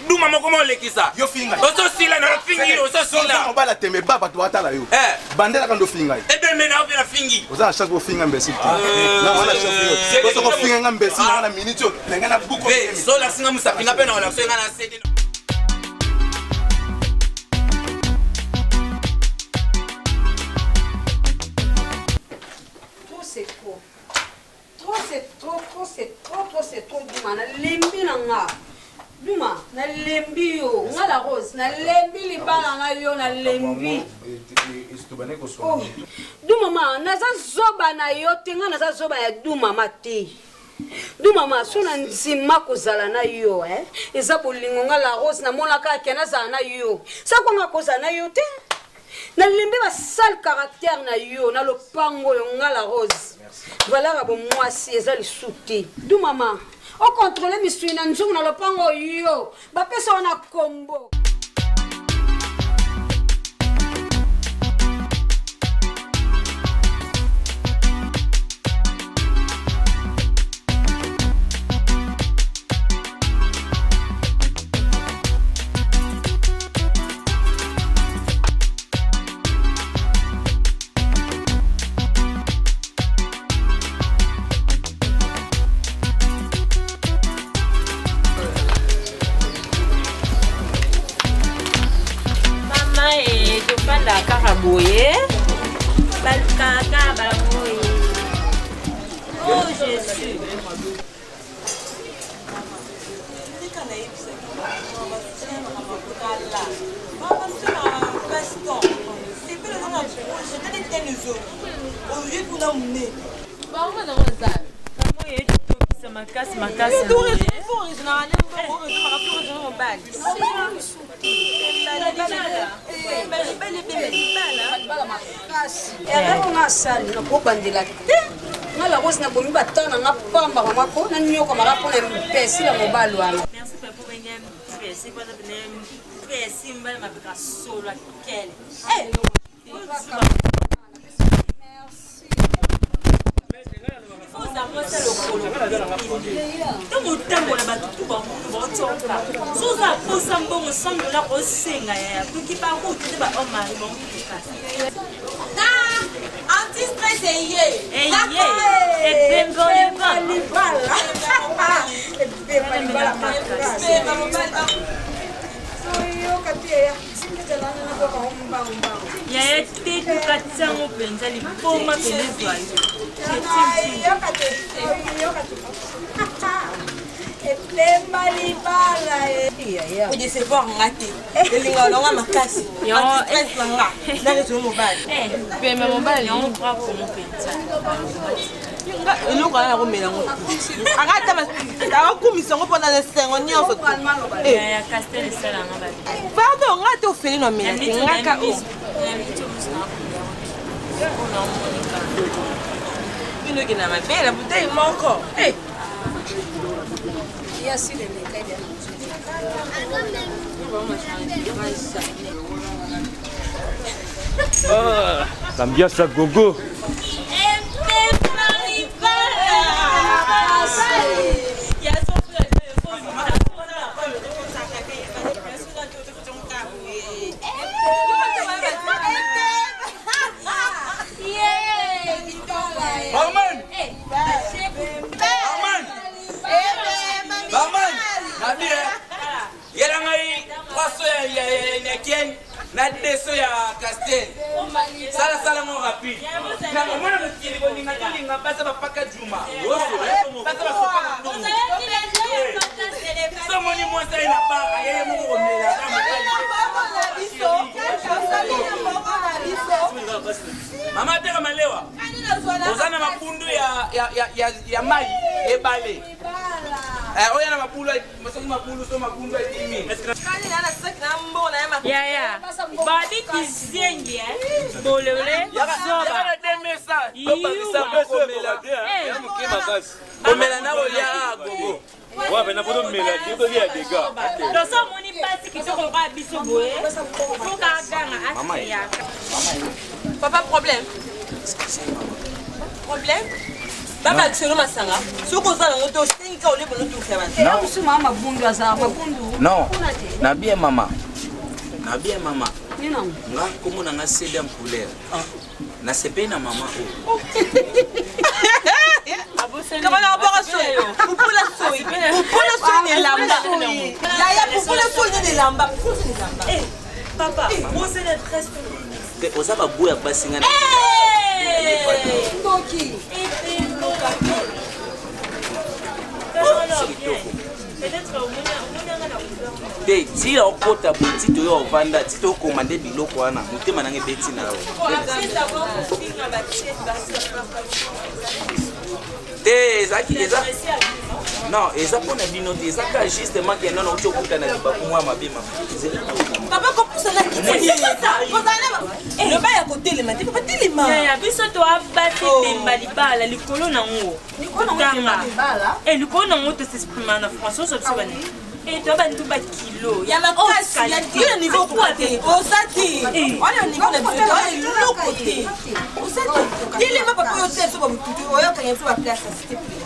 du mama komo lekisa yo finga oso sila na fingi oso sila bala tembe baba to atala yo bandela kando finga ebembe na ovena fingi oza chance ko finga mbesi na wana chance oso ko finga nga mbesi na minute nga na buko so la singa musapinga pe na wala so nga na sede c'est trop Duma na lembi na nga Duma na lembi yo nga la rose na lembi libala nga yo na lembi Duma ma naza zoba na yo te nga naza zoba ya Duma ma te Duma ma so na nzima kozala na yo eza bolingo nga la rose na monaka ke nazala na yo sa kwa nga kozala na yo te na lembi ba sale caractère na yo na lopango yo nga la rose voilà bon moi si eza lisuti du mama o contrôler misui na nzungu na lopango yo ba pesa na kombo Boye, balkaka, baboye. Oh Jésus. Makasi makasi. nga sali na kobandela te nga la rose na bomi batana nga pamba mamako na nyoko marapo na mpesi la mobali wana merci papa benye mpesi kwa bene mpesi mbali mabika solo akele Tango la batutu bango botoka soza posa mbongo sambo la kosenga ya tuki pa ko te ba o mari bongo na anti stress eye ya tetu katsango penza lipoma penezwa Oye se voir ngati elinga longa makasi yo stress langa na rezo mobile pe me mobile yo kwa ko mo penza eloko ya komela ngo akata ba kumisa ngo pona sengo nyonso ya castel sala ngaba pardon ngati ofeli no mela ngaka o ino kina mabela butei moko ya si le mekaida l'ambiance à gogo. Na deso ya castel sala mo rapide na mona mutili ko ninga tulinga basa bapaka juma basa bapaka juma so moni mwasa ina baka yeye mo ko mela mama teka malewa ozana mapundu ya mai ebale oya na mapulu masomo mapulu so mapundu ya timi Yaya. Badi kizengi bolele. Yaka demesa. Topakisa mokomela. Komela na olia gogo. Ouais, mais n'importe où, mais il y a des gars. Donc, ça, mon impasse qui te regarde, bisou, boé. Faut qu'un Papa, problème. Problème? Papa, c'est le massanga. Ce qu'on a, on doit se tenir au lieu de nous faire. Non, na bien maman. Na bien maman. Nga komo na nga sede en couleur. Na sepe na maman o. Comment on va passer? Pour la soie. Pour la soie ni lamba. Yaya pour la soie ni lamba. Eh, papa, moi c'est le presque. Te osaba boya basinga na. Toki. Te ti okota buti to yo vanda ti to komande biloko wana motema nange beti na yo. Te zaki eza. Non, eza pona bino te eza ka justement que non ocho kuta na libaku mwa mabema. Papa comment ça là? Le bail à côté les mains, tu peux pas les mains. Ya biso to abati temba libala likolo na ngo. Eh likolo na ngo to s'exprimer en français so tsibane. Eh to ba ntuba kilo. Ya makasi, il y a deux niveaux pour côté. Osati. On est au niveau de l'autre côté. Osati. Dis-le papa pour yote so ba mututu. Oyo kanya so ba place s'il te plaît.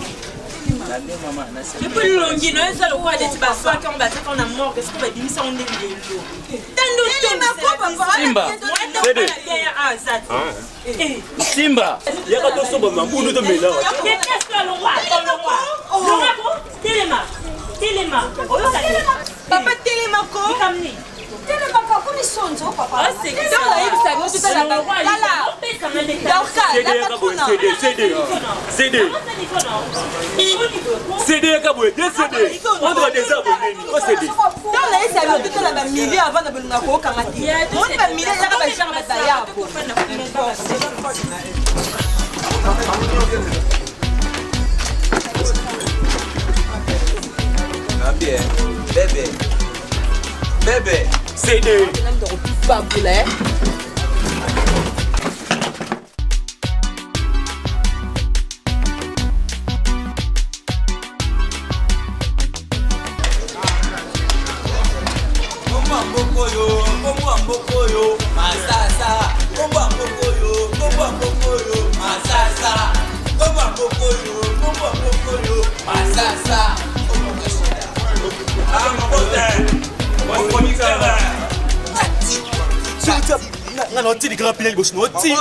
Et puis longi no ça le quoi de tiba soit quand on va faire on a mort qu'est-ce qu'on va dire ça on est lié. Simba, yaka to soba mambudu to mela. Qu'est-ce que le roi? Téléma. Papa Téléma ko? Papa, comme ils sont, papa. Ah, c'est que ça. Bébé. CD. Non, tu es grand pilé, boss. Non, tu es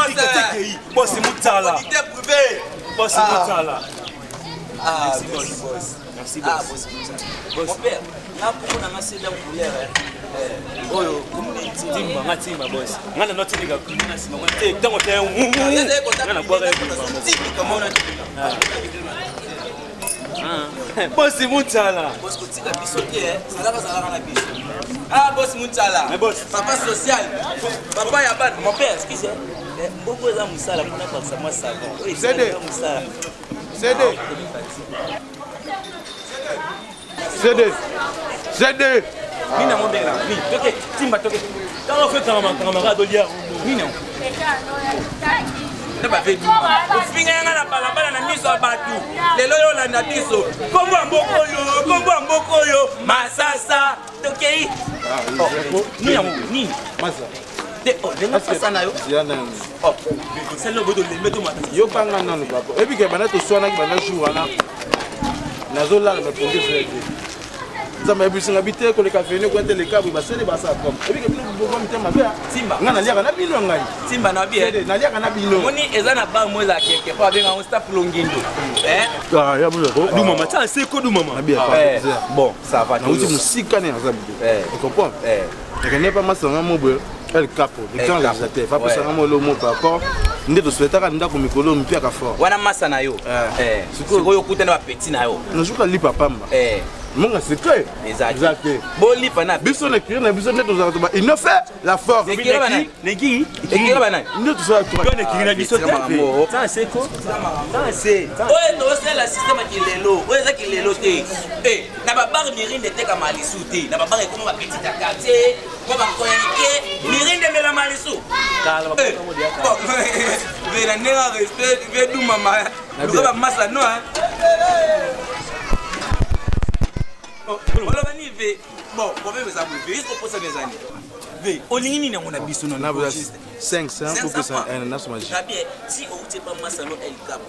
boss, c'est Moutala. Boss, c'est Moutala. Ah, merci, boss. Merci, boss. Mon père, là, pour qu'on a assez de couleur. Oh, comment Timba, boss. On a notre gars, on a si on est dans le boss, c'est Moutala. Boss, côté la bisotier, ça va la biso. Ah, boss Moutala. Boss. Papa social. Papa Yaban. Mon père, excusez. Beaucoup de Moussala, on a pas ça, moi ça. Oui, c'est Moussala. CD. Mina mon bela. Ni, toke, Timba toke. Quand on fait camarade Olia, Mina. Naba vedu. Ufinga yanga na balabala na miso abatu. Lelo yo la na biso. Kombo mboko yo. Masasa. Tokei. Ni. Masa. Denga pasa na yo. Oh. C'est le bodo le meto mata. Yo banga nanu papa. Ebi ke bana to swana ki bana jour wana. Nazo la me pondé frère. Ça m'a bu singa bité ko le café ne ko te le kabu ba sele ba sa comme. Ebi ke bino bo mte ma ba. Simba. Ngana liaka na bino ngai. Simba na bien. Na liaka na bino. Moni ezana ba moza keke pa benga on stop longindo. Ah ya bulo. Du maman, ça c'est quoi du maman? Bien. Bon, ça va. Na uti musika ne azabu. Tu comprends? Je connais pas masanga mobo. El capo, le grand législateur. Fa pour ça mo lo mo par rapport. Ndeto souhaitaka ndako mikolo mpia ka fort. Wana masa na yo. Siko yo kutana ba petit na yo. Na juka li papa mba. Mon secret. Exact. Boli pana. Biso na kiri na biso neto za to ba. Il ne fait la force. Ekira bana. Neki. Ekira bana. Neto za to ba. Yo neki na biso te. Ça c'est quoi? Ça c'est. Oye no c'est la système qui lelo. Oye ça qui lelo te. Eh, na ba bar mirinde te ka malisu te. Na ba bar ko ba petit quartier. Ko ba ko yike mirinde me la malisu. Kala ba ko mo dia ka. Ve na nenga respect, ve du mama. Lu ba masa no hein. Voilà ni ve. Bon, problème ça vous veut, il faut ça des années. Ve, olingi nini ngona biso no na ba 500 pour que ça na so maji. Bien, si on t'est pas masa no el cap.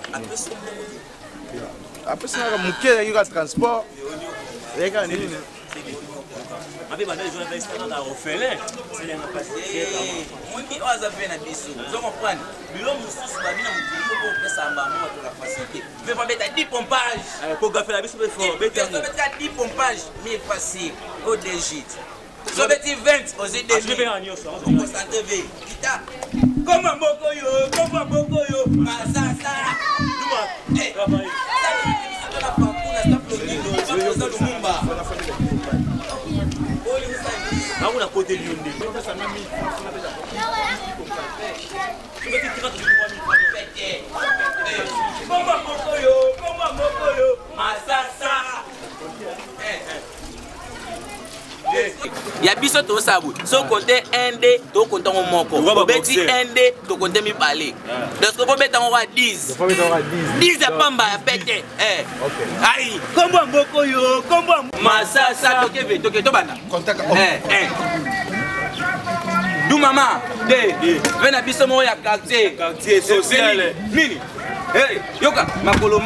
Après ça muke ya transport. Reka nini? Abi bana les gens restent dans orphelin. C'est les passé. Moi qui ose faire na biso. Vous comprenez? Bilo mususu ba mina mukiko ko pesa mba mo to la facilité. Ve pas mettre 10 pompage. Ko gafer la biso be fort. Beta mettre 10 pompage, mais facile au dégite. So beti 20 aux idées. Je vais en yoso. Concentré ve. Kita. Comment boko yo. Masasa. Duma. Eh. Hakuna kote lionde. Ya biso to sabu so compter 1D to compter mon moko beti 1D to compter mi balé donc ko beta on va 10 10 ya pamba ya pete OK ai kombo mboko yo kombo masasa to keve to bana contact du mama de vena biso mo ya quartier social nini yoka makolo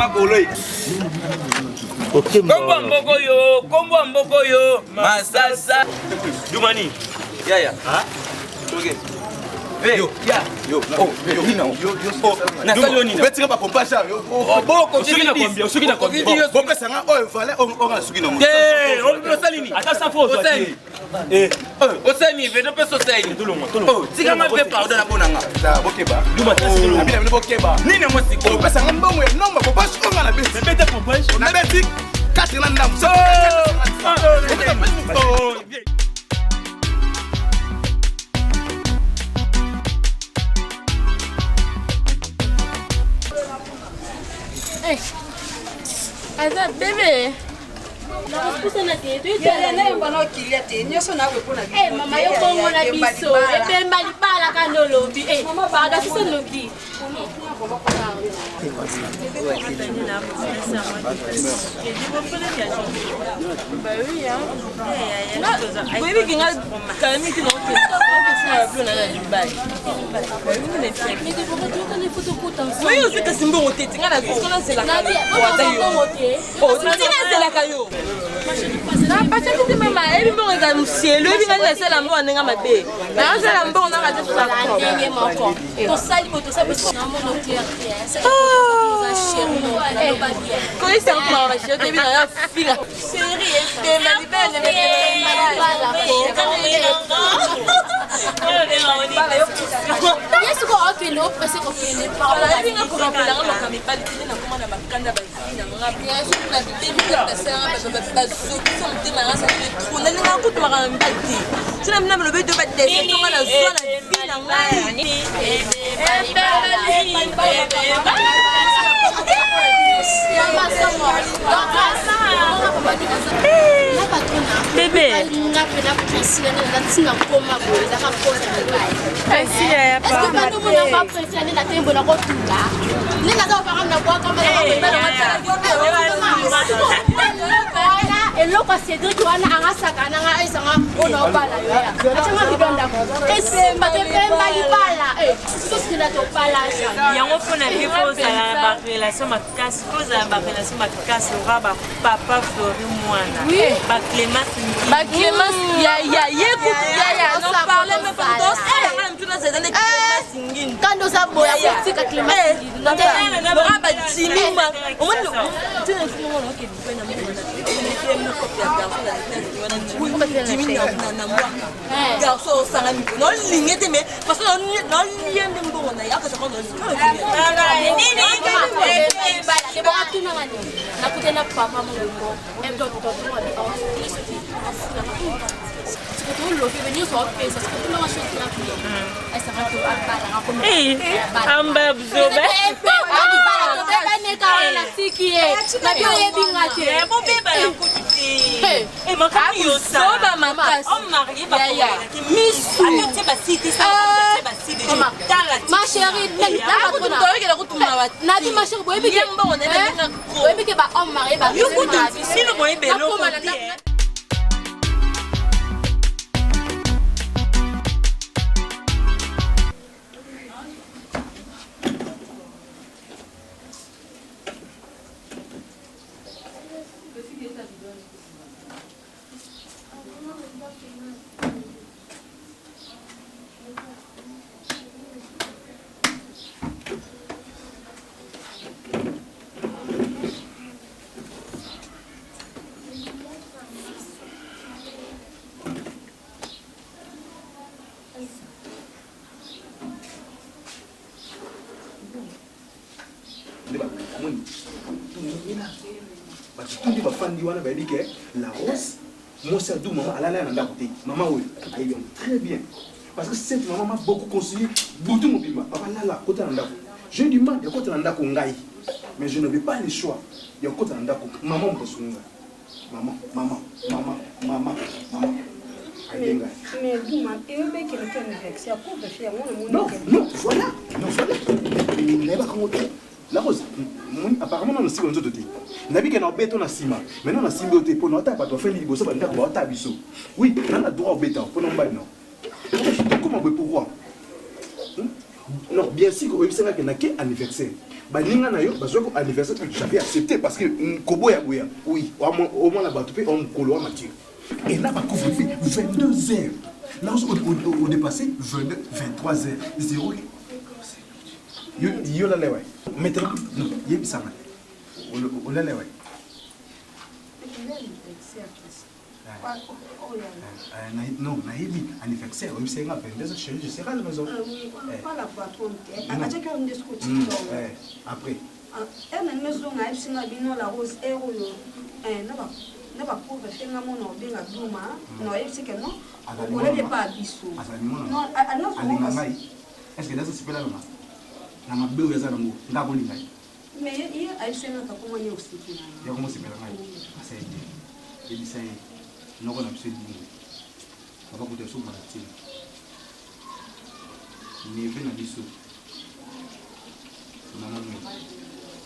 Kombo mboko yo masasa Dumani. Ya. Okay. Yo. Na salo nini? Betira ba pompage yo. Boko Soki na combien? Boko sanga o valait on a suki na mo. On peut salini. Ata sa fo Oseni. Oseni vedo pe soseni. Oh, tika ma pe pardon na bonanga. Da bokeba. Duma tasi. Abina bokeba. Nini mo siko? Boko sanga mbongo ya nomba pompage on a na besi. Bete pompage. Na beti 4 na ndam. Aza bébé. Mama yo bongo na biso ebemba libala kando lobi baga sisa lobi napasaki mama ebi mbongo eza musielu ebi ngai nasala mbongo ndenge mabe nasala mbongo nanga te ndenge moko tosali bo tosali namona clair koyisa kumaka shio te ebi naya finga ebemba libele yesuko okende opese kokende ebinga korapelanga maka mibali tene nakomana bakanda bazili nanga biaona bibebitasenga bazokisa motema yanga sape tro nalinga kutumaka na mibali te tina mina malobe to badesetonga na zwa na vi na ngai Bébé. eloko Cédric wana angasaka nanga ezanga ona obala yo ya atanga libanda esimba te pemba libala sosila to pala yango mpona mpe kozala na barelation makasi kozala barelation makasi ora bapapa flori mwana baclémas kando za boya kotika Clémas nakutena papa molongo lobe venir sur pesa parce que non chose là puis elle s'arrête à bala comme amba bzoba la tiki na bio yebinga te bon beba la kutite makami yo soba makasi on marié ba ki miss ayote ba cité ça ba cité ma chérie na di ma chérie boyebi ke ba on marié ba yo kutu sino boyebe lo Tout va faire la rose, moi c'est d'où maman elle a un côté. Maman oui, elle est très bien. Parce que cette maman m'a beaucoup conseillé. Boutou mon bimba, papa là côté nanda. J'ai du mal, il y a côté nanda kongai. Mais je ne vais pas le choix. Il y a côté nanda ko. Maman me besoin. Maman. Mais Douma, il veut que quelqu'un avec ça pour faire mon Non, voilà. Il n'est pas comme la rose, apparemment, on a aussi un autre. Nabi qui est en béton à Sima. Maintenant, on a Sima pour notre pas de faire l'Ibo, ça va nous avoir tabisso. Oui, on a droit au béton, pour nous battre. Comment on peut pouvoir? Non, bien sûr, que c'est vrai qu'il n'y a qu'un anniversaire. Baninga na yo, parce que anniversaire, j'avais accepté parce que Kobo ya Bouya, oui, au moins la batoupe, on colo à Mathieu. Et là, on couvre-feu 22 heures. Là, on dépassé 23 heures. 0. Yo la lewe. Maintenant, non, yebi sama. O la lewe. Non, na yebi anniversaire, oui, c'est un peu des chérie, je serai à la maison. Pas la patronne. Elle a dit qu'on discute. Après. Elle a maison à Epsina Bino la rose héros. Ne va pas faire un mon ordre à Douma. Non, c'est que non. On n'est pas à Bissou. Non, alors est-ce que c'est super là? Na mabeu ya zana ngo ngabo ni ngai mais il a essayé de comment yo aussi ya comment c'est pela ngai asa ye bisa ye noko na biso dingo baba ko teso marati ni vena biso mama no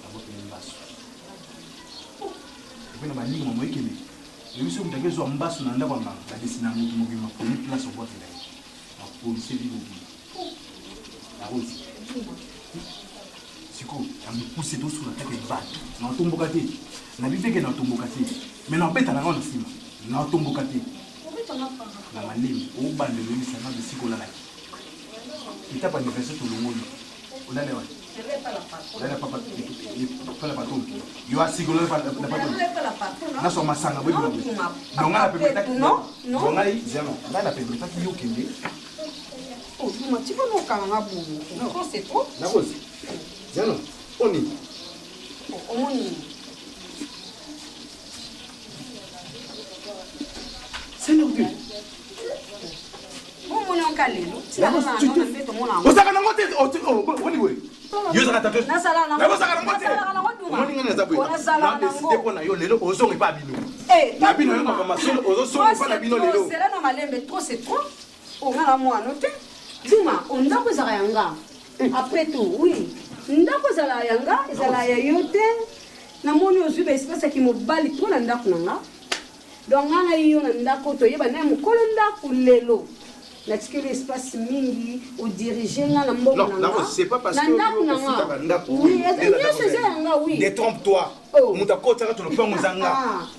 abo ke mbaso vena bani mo ekele biso mutake zo mbaso na ndaba mama ba desina mutu mo bima ko ni place au bois là a police bibo la rose Siko, on me pousse tout sur la tête et bat. Non, tombe caté. La Bible est dans tombe caté. Mais non, bête à la grande cime. Non, tombe caté. La maline, au bas de l'île, ça n'a de Siko là. Il tape anniversaire tout le monde. On a les ouais. On a la papa. Pas la patronne. Il y a Siko là, la patronne. Là, sur ma sang, oui, donc on a la pépite. Non, on a les zéro. Là, la pépite qui est au Kenya. Oh, tu vas nous calmer à bout. Non, c'est trop. La rose. Zéro. On y. On y. C'est l'ordre. Bon, on est en calé. Tu vas fait ton mon on s'arrête en tête. Oh, oui. Yo za katatu. Na sala na. Na sala na ngote. On ninga na zapo. Na décider pour na yo lelo ozo ngi pa bino. Na bino yo ngoma masolo ozo so pa na bino lelo. C'est là no malembe trop c'est trop. On a la moi noté. Dis-moi, on nda ko za yanga. Après tout, oui. Ndako zala yanga, zala ya yote. Na moni ozu ba espèce qui mo bali trop na ndako nanga. Donc ngana yo na ndako to yeba na mukolo ndako lelo. Na tiki l'espace mingi au diriger na mbongo nanga. Non, c'est pas parce que ndako. Oui, c'est yanga oui. Détrompe-toi. Muta kota ka to le pango zanga.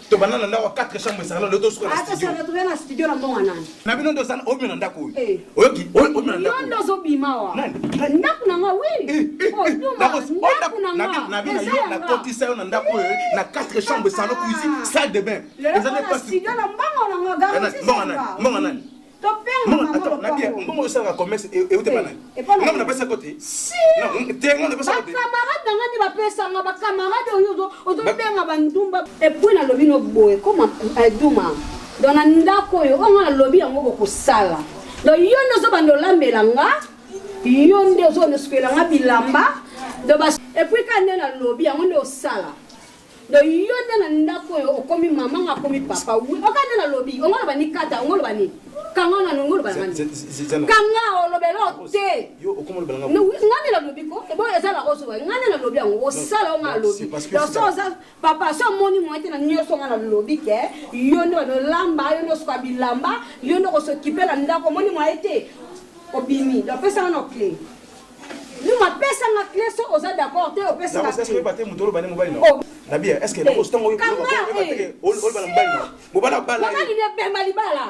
To banana ndako 4 chambres ça le dos sur la studio. Ata ça retrouver na studio na mbongo nani. Na bino ndo sana obi na ndako. Oyoki, obi na ndako. Yondo zo bimawa. Ndako nanga oui. Na bino yo na koti ça na ndako na 4 chambres salon cuisine, salle de bain. Les pas studio na mbongo nanga. Mbongo nani. Attends, Nadia, comment ça va commerce et où t'es pas là? Non, on n'a pas ça côté. Si. Non, t'es on n'a pas ça côté. Camarade nanga ba pesa nga ba camarade oyo bien nga bandumba. Et puis na lobino boy, comment Douma. donc na ndako oyo onga na lobi yango bokosala donc yo nde ozobanda olambela nga yo nde ozobanda osukela nga bilamba et puis ka nde na lobi yango nde osala donc yo nde na ndako oyo okomi mama nga akomi papa oka nde na lobi ongo loba ni kata ongo loba ni kanga na nongo loba ngani kanga olobelo te ngani la lobi ko ebo ezala koso ngani la lobi yango osala onga lobi donc so papa so moni mo ete na nyoso nga na lobi ke yo nde no lamba yo no swa bilamba yo no ko s'occuper la ndako moni mo ete obimi donc pesa na clé nous ma pesa na clé so oza d'accord te o pesa na clé est-ce que pas te mutolo bane mobile no Nabi est-ce que la ostongo yo o bana mobile no mobala bala mobile ni bemba libala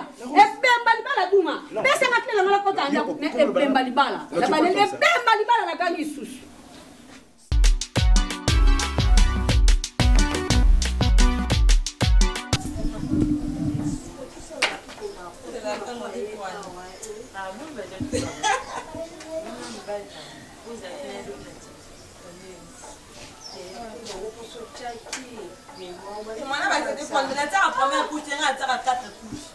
duma pesa na clé la kota ndako ne bemba libala la bale bemba libala la gani susu Mwana ba tete kwa ndela ta première couche nga ta 4 couches.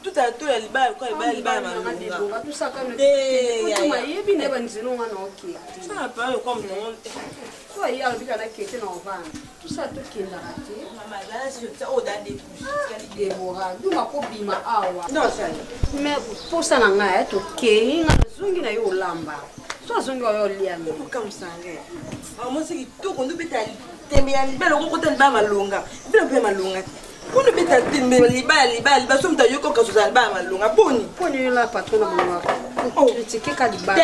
Tout à tout la liba quoi liba malunga. Tout ça comme le yebi ne banzino wana OK. Ça pas comme non. Soit hier bika na kete na ovana. Tout ça tout qui la raté. Maman là c'est ça au dans des couches. Débora, duma ko bima awa. Non ça. Mais pour ça na nga to ke nga zungi na yo lamba. So zungi yo liame. Comme ça ngé. Moi c'est tout qu'on doit betali. Tembe ya libelo ko kota liba malunga. Libelo malunga. Kuno beta timbe liba somta yoko ka sozala ba malunga boni. Poni la patron na mwa. Critiquer ka liba.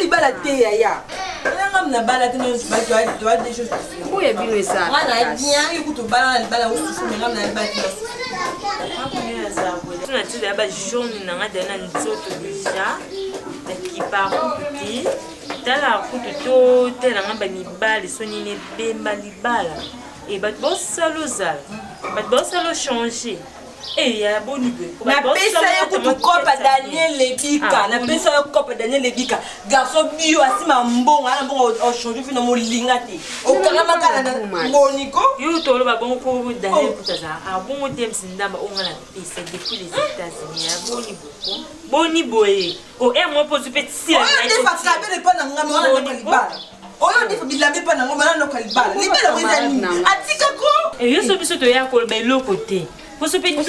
Liba la te ya. Ngam na bala te no ba doit des choses. Ko ye bino esa. Wana bien ikuto bala aussi ngam na ba te. Tuna tida ba jaune na nga dana nzoto déjà. Qui par petit. Tala kutu to tela nga ba mibali soni ne bemba libala. Et bat bo salozal. Bat bo salo changer. Et ya boni be. Na pesa yo kutu kopa Daniel Lebika. Na pesa yo kopa Daniel Lebika. Garçon bio asima mbongo ana mbongo o changer fina mo lingati. O kanga makala na boniko. Yo to lo ba bon ko Daniel Putaza. A bon dem sindamba o ngana pesa depuis les États-Unis. Ya boni beaucoup. Boni boye. O e mo po super si. O de fa traper le pana ngam wana na libala. Oyo difa bilambe pana ngoma na no kalibala. Libela ko ezani. Atika ko. Et yo so biso to ya ko be lo côté. Vous savez tout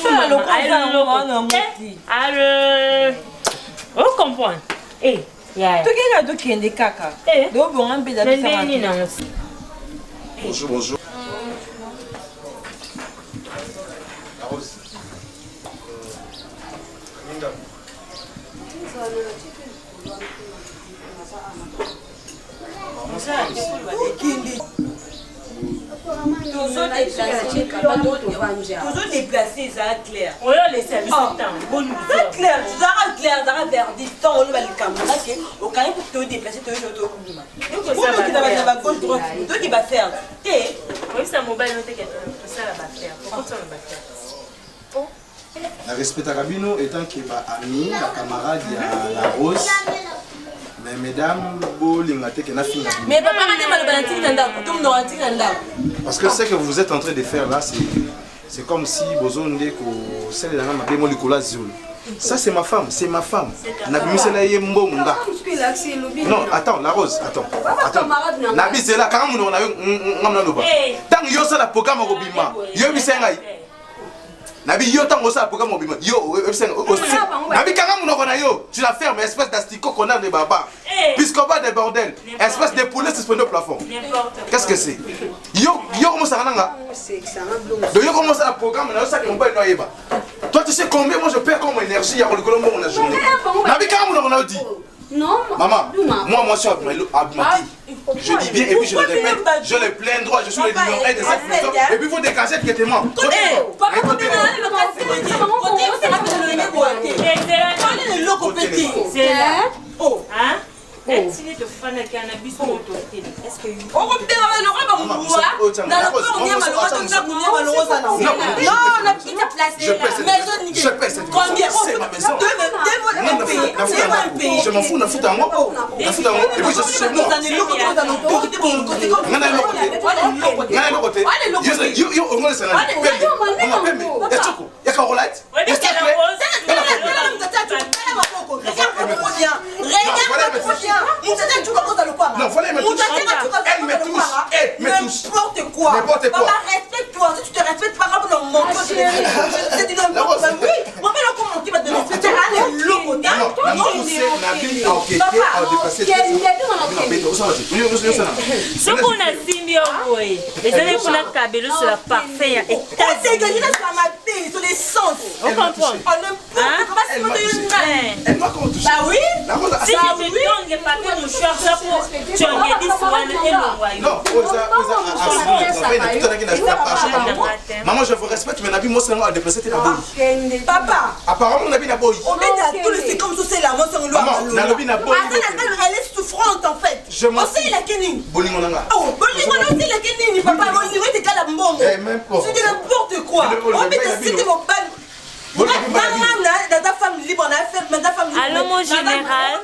on comprend. Eh, ya. Tu quel ado kende kaka. Do bon ambe da bisa. Bonjour, bonjour. La Rose. Linda. Toujours déplacé, ça clair. On a les services de temps. Bonne clair, ça va vers du temps. On va le caméra. Au cas où tu te déplacer, tu vas te oublier. Donc, ça va gauche droite. Toi qui va faire. Oui, c'est un mobile noté que ça va faire. Pourquoi ça va faire? La respecte Rabino étant que ma amie, la camarade, il y a la Rose. Mais mesdames, mais papa, parce que ce que vous êtes en train de faire là, c'est comme si vous avez ça c'est ma femme, c'est ma femme. Non, attends, la Rose, attends. Nabi c'est là quand on a tant yo ça la programme au bima. Yo bisenga. Nabi yo tant ça programme au bima. Yo Nabi quand on a yo, tu la fermes espèce d'asticot qu'on a de baba. Puisqu'on va des bordels, espèce de poulet suspendu au plafond. Qu'est-ce que c'est? Yo comment ça ranga? Donc yo commence à programme là ça qu'on peut noyer ba. Toi tu sais combien moi je perds comme énergie à le colombo on a journée. Nabi quand on a dit. Non. Maman, moi je suis Abmati. Je dis bien et puis je le répète, je le plein droit, je suis le numéro 1 de cette maison. Et puis vous décachez que t'es mort. C'est là. Oh, hein? Etienne de fana qui a un abus sur l'autorité. Est-ce que on va bien le roi dans le malheureux non, la petite place. Je paie cette maison. C'est ma maison. Je m'en fous, on a foutu à moi. Et puis je suis chez moi. N'importe quoi. Respecte-toi. Si tu te respectes pas, on montre. C'est une n'importe quoi. Oui, moi, mais comment tu vas te respecter? Allez, l'autre. Ce qu'on a signé, oui. Les années qu'on a câblé sur la parfait. Et c'est gagné sur la matin, sur l'essence. On comprend. Elle m'a comment toucher. Bah oui. Si je te donne les papiers mouchoirs, ça pour tu en gagnes 10 fois et le royaume. Non, maman, je vous respecte, mais Nabi, moi, c'est un déplacé. Papa. Apparemment, on a bien boy. On met tous les comme ça, c'est la mort sans loi. Elle est souffrante en fait. Aussi, il a Kenny. Bolingonanga. Oh, Bolingonanga, aussi, il a Kenny. Papa, Bolingonanga, c'est qu'à la bombe. C'est n'importe quoi. On met des mon ban. Allô mon général.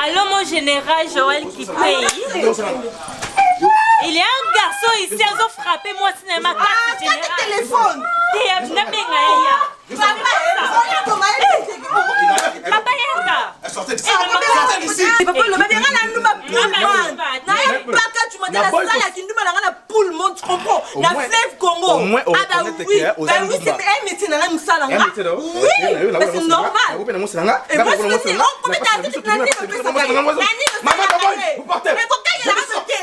Allô mon général Joël qui paye. Il y a un garçon ici, ils ont frappé moi cinéma carte générale. Téléphone. Papa Yaka. Sortez d'ici. Papa, le madéra n'a nous ma poule. Pas quand tu m'as dit la salle qui nous m'a la poule, mon tu comprends. La fleuve Congo. Ah bah oui. Bah oui, c'est un métier dans la salle. Oui, c'est normal. Et moi, c'est on peut Maman, vous partez. Mais pourquoi il a raconté?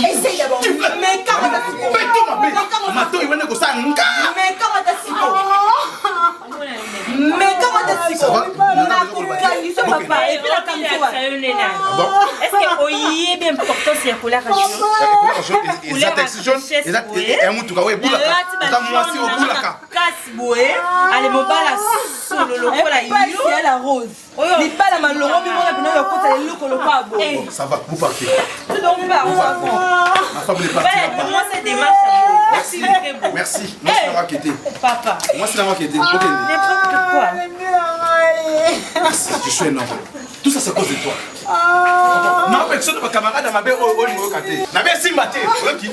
Essaye d'abord. Mais comment t'as est-ce que oui bien important c'est pour la radio allez mon bala solo lokola yo la rose ni pas la malheureux mais moi la côté le lokolo pas bon ça va vous partez tu dors pas ma femme est partie moi c'est des marches merci moi c'est la qui était papa moi c'est la qui était n'importe quoi merci je suis un enfant tout ça c'est à cause de toi non personne de ma camarade à ma belle au numéro 4 na bien si maté ok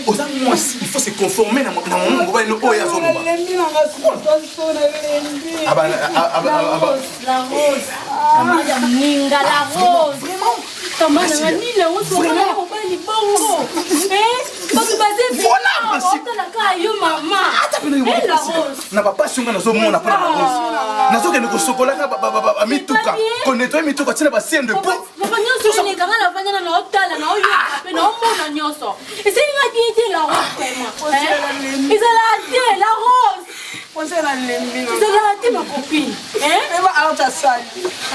aux amis moi il faut se conformer dans mon mobile no oya zone ba la rose minga la rose vraiment comment na nini la rose vraiment pas ni bongo parce que voilà principe la kayo mama la rose na papa songa na zo mona pa na rose na zo ke no sokola ka ba mituka ko nettoyer mituka tina ba sienne de peau papa nyonso ni kanga na vanya na otala na oyo pe na omona nyonso ese nga diete la rose vraiment ese la rose on sait la lembi ese la ma copine va alta sali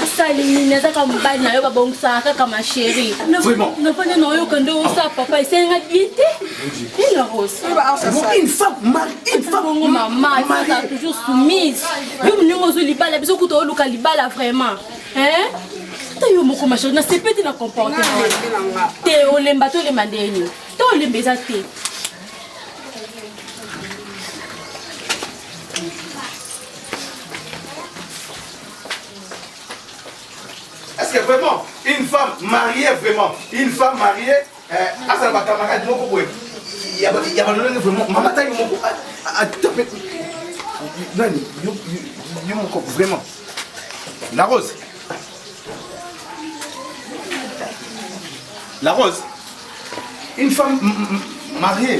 asali ni naza ka mbali na yo ba bongsa ka ma chérie vraiment na vanya na oyo kando sa papa ese nga diete la rose une femme maman elle est toujours soumise yo mningo zo libala biso kuto oluka libala vraiment yo moko ma chérie na sepeti na comportement te olemba to le mandeni to olemba eza te est-ce que vraiment une femme mariée asa ba camarade moko boye il y a vraiment maman taille moko a tapé nani yo moko vraiment la rose une femme mariée